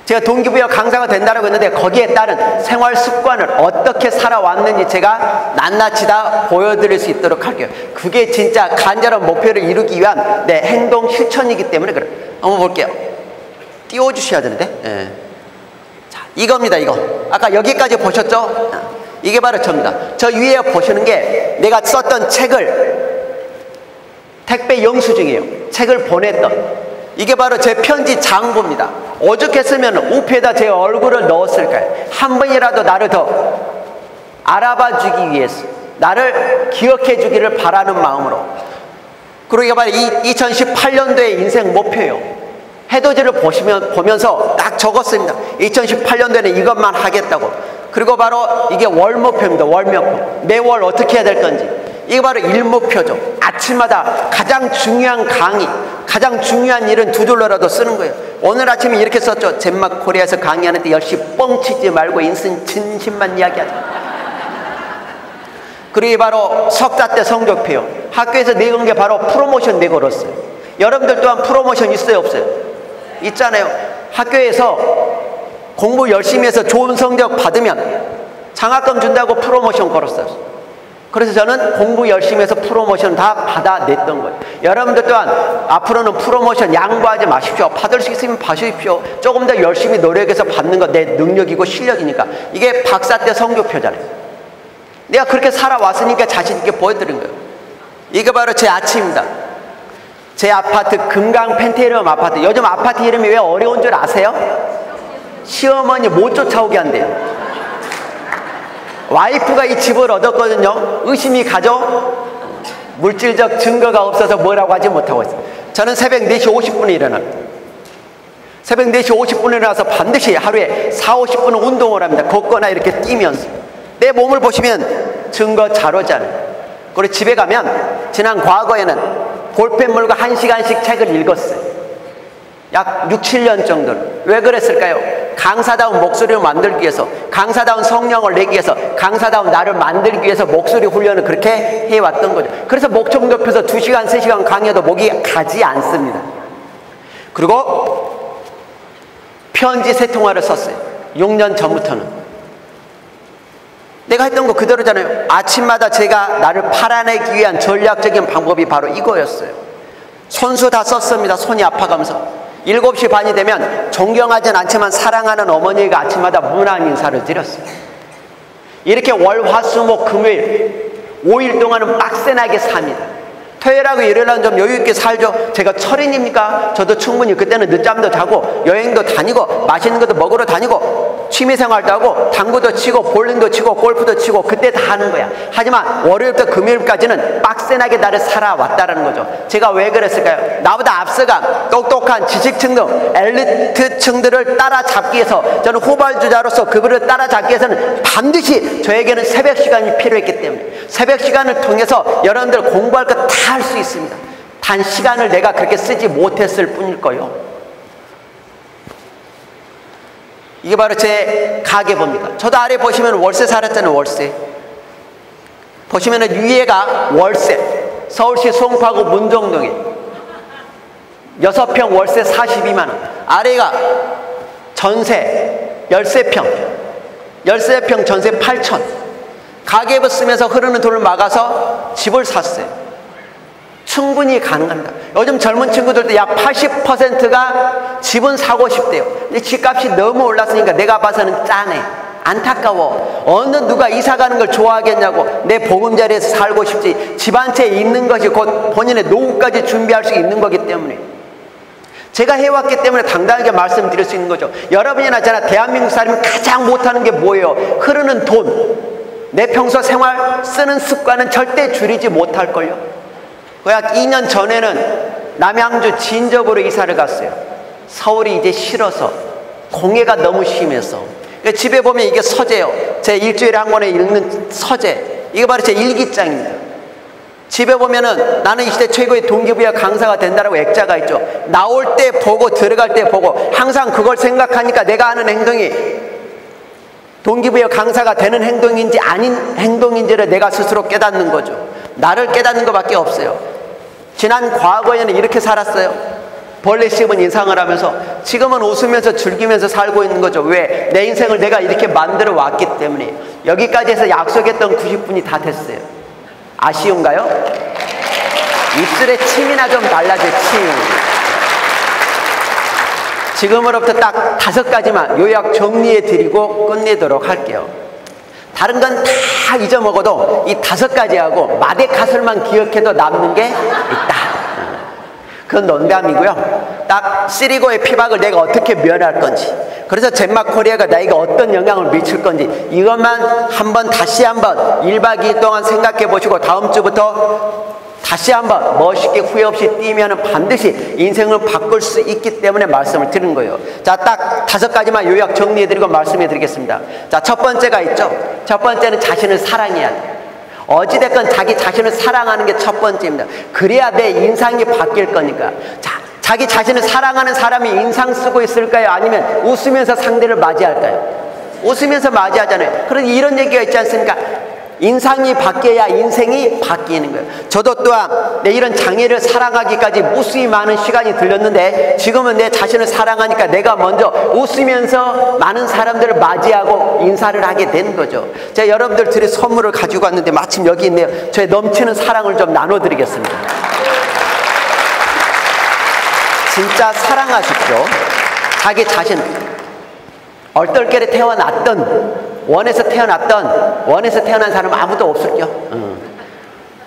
제가 동기부여 강사가 된다고 했는데 거기에 따른 생활 습관을 어떻게 살아왔는지 제가 낱낱이 다 보여드릴 수 있도록 할게요. 그게 진짜 간절한 목표를 이루기 위한 내 행동 실천이기 때문에 그래요. 한번 볼게요. 띄워주셔야 되는데. 예. 자, 이겁니다. 이거 아까 여기까지 보셨죠? 이게 바로 저입니다. 저 위에 보시는 게 내가 썼던 책을 택배 영수증이에요. 책을 보냈던. 이게 바로 제 편지 장부입니다. 어떻게 쓰면 우표에다 제 얼굴을 넣었을까요? 한 번이라도 나를 더 알아봐 주기 위해서, 나를 기억해 주기를 바라는 마음으로. 그리고 이게 바로 2018년도의 인생 목표예요. 해돋이를 보면서 딱 적었습니다. 2018년도에는 이것만 하겠다고. 그리고 바로 이게 월 목표입니다. 월 목표. 매월 어떻게 해야 될 건지. 이게 바로 일목표죠. 아침마다 가장 중요한 강의, 가장 중요한 일은 두 줄로라도 쓰는 거예요. 오늘 아침에 이렇게 썼죠. 젠막 코리아에서 강의하는데 열심히 뻥치지 말고 인생 진심만 이야기하자. 그게 바로 석사 때 성적표요. 학교에서 내건 게 바로 프로모션 내걸었어요. 여러분들 또한 프로모션 있어요, 없어요? 있잖아요. 학교에서 공부 열심히 해서 좋은 성적 받으면 장학금 준다고 프로모션 걸었어요. 그래서 저는 공부 열심히 해서 프로모션 다 받아냈던 거예요. 여러분들 또한 앞으로는 프로모션 양보하지 마십시오. 받을 수 있으면 받으십시오. 조금 더 열심히 노력해서 받는 거 내 능력이고 실력이니까. 이게 박사 때 성적표잖아요. 내가 그렇게 살아왔으니까 자신 있게 보여드린 거예요. 이게 바로 제 아침입니다. 제 아파트 금강 펜테리엄 아파트. 요즘 아파트 이름이 왜 어려운 줄 아세요? 시어머니 못 쫓아오게 한대요. 와이프가 이 집을 얻었거든요. 의심이 가죠? 물질적 증거가 없어서 뭐라고 하지 못하고 있어요. 저는 새벽 4시 50분에 일어나요. 새벽 4시 50분에 일어나서 반드시 하루에 4, 50분은 운동을 합니다. 걷거나 이렇게 뛰면서. 내 몸을 보시면 증거 자료잖아요. 그리고 집에 가면 지난 과거에는 볼펜물과 1시간씩 책을 읽었어요. 약 6, 7년 정도는. 왜 그랬을까요? 강사다운 목소리를 만들기 위해서, 강사다운 성령을 내기 위해서, 강사다운 나를 만들기 위해서 목소리 훈련을 그렇게 해왔던 거죠. 그래서 목청 높여서 2시간, 3시간 강의해도 목이 가지 않습니다. 그리고 편지 세 통화를 썼어요. 6년 전부터는. 내가 했던 거 그대로잖아요. 아침마다 제가 나를 팔아내기 위한 전략적인 방법이 바로 이거였어요. 손수 다 썼습니다. 손이 아파가면서. 7시 반이 되면 존경하진 않지만 사랑하는 어머니가 아침마다 문안 인사를 드렸어요. 이렇게 월, 화, 수, 목, 금요일 5일 동안은 빡세나게 삽니다. 토요일하고 일요일은 좀 여유있게 살죠. 제가 철인입니까? 저도 충분히 그때는 늦잠도 자고 여행도 다니고 맛있는 것도 먹으러 다니고 취미생활도 하고 당구도 치고 볼링도 치고 골프도 치고 그때 다 하는 거야. 하지만 월요일부터 금요일까지는 빡세나게 나를 살아왔다는 거죠. 제가 왜 그랬을까요? 나보다 앞서간 똑똑한 지식층들, 엘리트층들을 따라잡기 위해서, 저는 후발주자로서 그들을 따라잡기 위해서는 반드시 저에게는 새벽 시간이 필요했기 때문에, 새벽 시간을 통해서 여러분들 공부할 것 다 할 수 있습니다. 단 시간을 내가 그렇게 쓰지 못했을 뿐일 거예요. 이게 바로 제 가계부입니다. 저도 아래 보시면 월세 살았잖아요. 월세 보시면은 위에가 월세, 서울시 송파구 문정동에 6평 월세 42만원, 아래가 전세 13평 전세 8천. 가계부 쓰면서 흐르는 돈을 막아서 집을 샀어요. 충분히 가능합니다. 요즘 젊은 친구들도 약 80%가 집은 사고 싶대요. 근데 집값이 너무 올랐으니까 내가 봐서는 짠해. 안타까워. 어느 누가 이사 가는 걸 좋아하겠냐고. 내 보금자리에서 살고 싶지. 집 한 채 있는 것이 곧 본인의 노후까지 준비할 수 있는 거기 때문에, 제가 해왔기 때문에 당당하게 말씀드릴 수 있는 거죠. 여러분이나 저나 대한민국 사람이 가장 못하는 게 뭐예요? 흐르는 돈. 내 평소 생활 쓰는 습관은 절대 줄이지 못할걸요. 약 2년 전에는 남양주 진접으로 이사를 갔어요. 서울이 이제 싫어서, 공해가 너무 심해서. 집에 보면 이게 서재예요. 제 일주일에 한 권에 읽는 서재. 이게 바로 제 일기장입니다. 집에 보면은 나는 이 시대 최고의 동기부여 강사가 된다라고 액자가 있죠. 나올 때 보고 들어갈 때 보고, 항상 그걸 생각하니까 내가 하는 행동이 동기부여 강사가 되는 행동인지 아닌 행동인지를 내가 스스로 깨닫는 거죠. 나를 깨닫는 것밖에 없어요. 지난 과거에는 이렇게 살았어요. 벌레 씹은 인상을 하면서. 지금은 웃으면서 즐기면서 살고 있는 거죠. 왜? 내 인생을 내가 이렇게 만들어 왔기 때문에. 여기까지 해서 약속했던 90분이 다 됐어요. 아쉬운가요? 입술에 침이나 좀 발라줘. 침. 지금으로부터 딱 5가지만 요약 정리해 드리고 끝내도록 할게요. 다른 건 다 잊어먹어도 이 5가지하고 마데카설만 기억해도 남는 게 있다. 그건 농담이고요. 딱 시리고의 피박을 내가 어떻게 면할 건지, 그래서 젠막 코리아가 나에게 어떤 영향을 미칠 건지, 이것만 다시 한번 1박 2일 동안 생각해 보시고 다음 주부터 다시 한번 멋있게 후회 없이 뛰면 반드시 인생을 바꿀 수 있기 때문에 말씀을 드리는 거예요. 자, 딱 5가지만 요약 정리해드리고 말씀해 드리겠습니다. 자, 첫 번째가 있죠. 첫 번째는 자신을 사랑해야 돼요. 어찌됐건 자기 자신을 사랑하는 게 첫 번째입니다. 그래야 내 인상이 바뀔 거니까. 자, 자기 자신을 사랑하는 사람이 인상 쓰고 있을까요? 아니면 웃으면서 상대를 맞이할까요? 웃으면서 맞이하잖아요. 그런데 이런 얘기가 있지 않습니까? 인상이 바뀌어야 인생이 바뀌는 거예요. 저도 또한 이런 장애를 사랑하기까지 무수히 많은 시간이 들렸는데, 지금은 내 자신을 사랑하니까 내가 먼저 웃으면서 많은 사람들을 맞이하고 인사를 하게 된 거죠. 제가 여러분들 드릴 선물을 가지고 왔는데 마침 여기 있네요. 저의 넘치는 사랑을 좀 나눠드리겠습니다. 진짜 사랑하십시오. 자기 자신을. 얼떨결에 태어났던, 원에서 태어난 사람은 아무도 없을게요.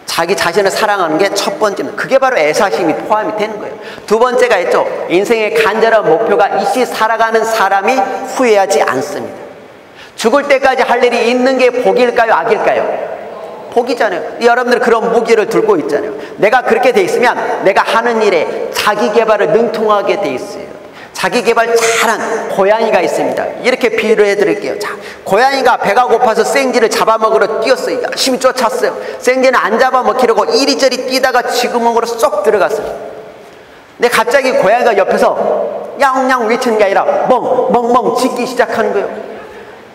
자기 자신을 사랑하는 게 첫 번째는, 그게 바로 애사심이 포함이 되는 거예요. 두 번째가 있죠. 인생의 간절한 목표가 이시 살아가는 사람이 후회하지 않습니다. 죽을 때까지 할 일이 있는 게 복일까요, 악일까요? 복이잖아요. 여러분들 그런 무기를 들고 있잖아요. 내가 그렇게 돼 있으면 내가 하는 일에 자기 개발을 능통하게 돼 있어요. 자기 개발 잘한 고양이가 있습니다. 이렇게 비유를 해드릴게요. 자, 고양이가 배가 고파서 생쥐를 잡아먹으러 뛰었어요. 열심히 쫓았어요. 생쥐는 안 잡아먹히려고 이리저리 뛰다가 쥐구멍으로 쏙 들어갔어요. 근데 갑자기 고양이가 옆에서 냥냥 외치는 게 아니라 멍멍멍 짖기 시작하는 거예요.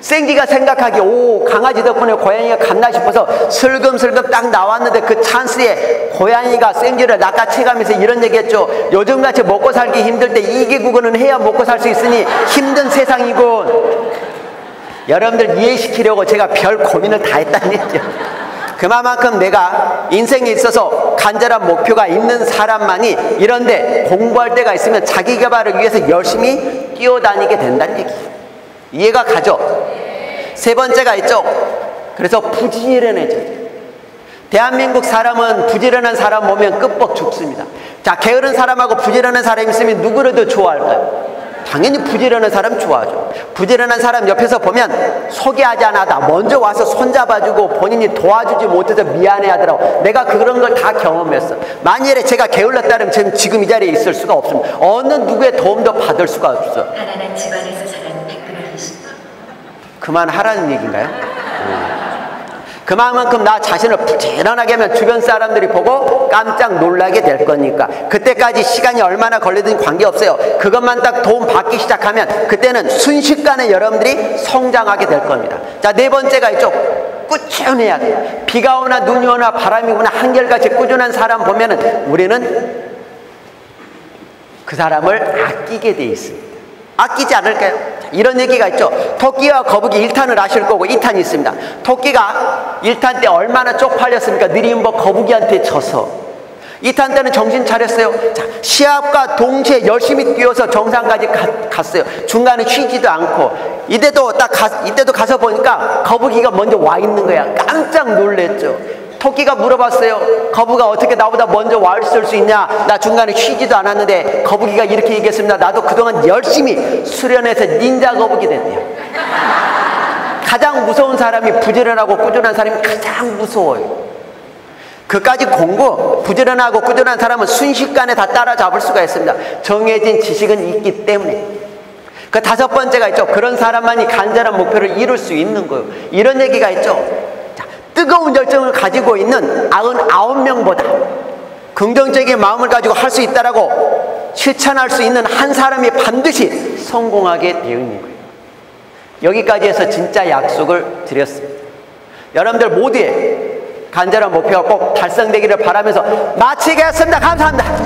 생쥐가 생각하기에 오, 강아지 덕분에 고양이가 갔나 싶어서 슬금슬금 딱 나왔는데, 그 찬스에 고양이가 생쥐를 낚아채가면서 이런 얘기했죠. 요즘같이 먹고 살기 힘들 때 이기국어는 해야 먹고 살 수 있으니 힘든 세상이군. 여러분들 이해시키려고 제가 별 고민을 다 했다는 얘기죠. 그만큼 내가 인생에 있어서 간절한 목표가 있는 사람만이 이런데 공부할 때가 있으면 자기 개발을 위해서 열심히 뛰어다니게 된다는 얘기예요. 이해가 가죠? 세 번째가 있죠. 그래서 부지런해져요. 대한민국 사람은 부지런한 사람 보면 끝복 죽습니다. 자, 게으른 사람하고 부지런한 사람이 있으면 누구를 더 좋아할까요? 당연히 부지런한 사람 좋아하죠. 부지런한 사람 옆에서 보면 소개하지 않아도 먼저 와서 손잡아주고 본인이 도와주지 못해서 미안해하더라고. 내가 그런 걸 다 경험했어. 만일에 제가 게을렀다면 지금 이 자리에 있을 수가 없습니다. 어느 누구의 도움도 받을 수가 없어. 가난한 집안에서 자란 백그라이십니다. 그만하라는 얘기인가요? 그만큼 나 자신을 부지런하게 하면 주변 사람들이 보고 깜짝 놀라게 될 거니까, 그때까지 시간이 얼마나 걸리든 관계없어요. 그것만 딱 도움 받기 시작하면 그때는 순식간에 여러분들이 성장하게 될 겁니다. 자, 네 번째가 있죠. 꾸준해야 돼요. 비가 오나 눈이 오나 바람이 오나 한결같이 꾸준한 사람 보면은 우리는 그 사람을 아끼게 돼 있습니다. 아끼지 않을까요? 이런 얘기가 있죠. 토끼와 거북이 1탄을 아실 거고 2탄이 있습니다. 토끼가 1탄 때 얼마나 쪽팔렸습니까? 느린 법 거북이한테 져서. 2탄 때는 정신 차렸어요. 자, 시합과 동시에 열심히 뛰어서 정상까지 갔어요. 중간에 쉬지도 않고. 이때도 가서 보니까 거북이가 먼저 와 있는 거야. 깜짝 놀랬죠. 토끼가 물어봤어요. 거북아, 어떻게 나보다 먼저 와 있을 수 있냐? 나 중간에 쉬지도 않았는데. 거북이가 이렇게 얘기했습니다. 나도 그동안 열심히 수련해서 닌자 거북이 됐대요. 가장 무서운 사람이 부지런하고 꾸준한 사람이 가장 무서워요. 그까지 공부, 부지런하고 꾸준한 사람은 순식간에 다 따라잡을 수가 있습니다. 정해진 지식은 있기 때문에. 그 다섯 번째가 있죠. 그런 사람만이 간절한 목표를 이룰 수 있는 거예요. 이런 얘기가 있죠. 뜨거운 열정을 가지고 있는 99명보다 긍정적인 마음을 가지고 할 수 있다라고 실천할 수 있는 한 사람이 반드시 성공하게 되어 있는 거예요. 여기까지 해서 진짜 약속을 드렸습니다. 여러분들 모두의 간절한 목표가 꼭 달성되기를 바라면서 마치겠습니다. 감사합니다.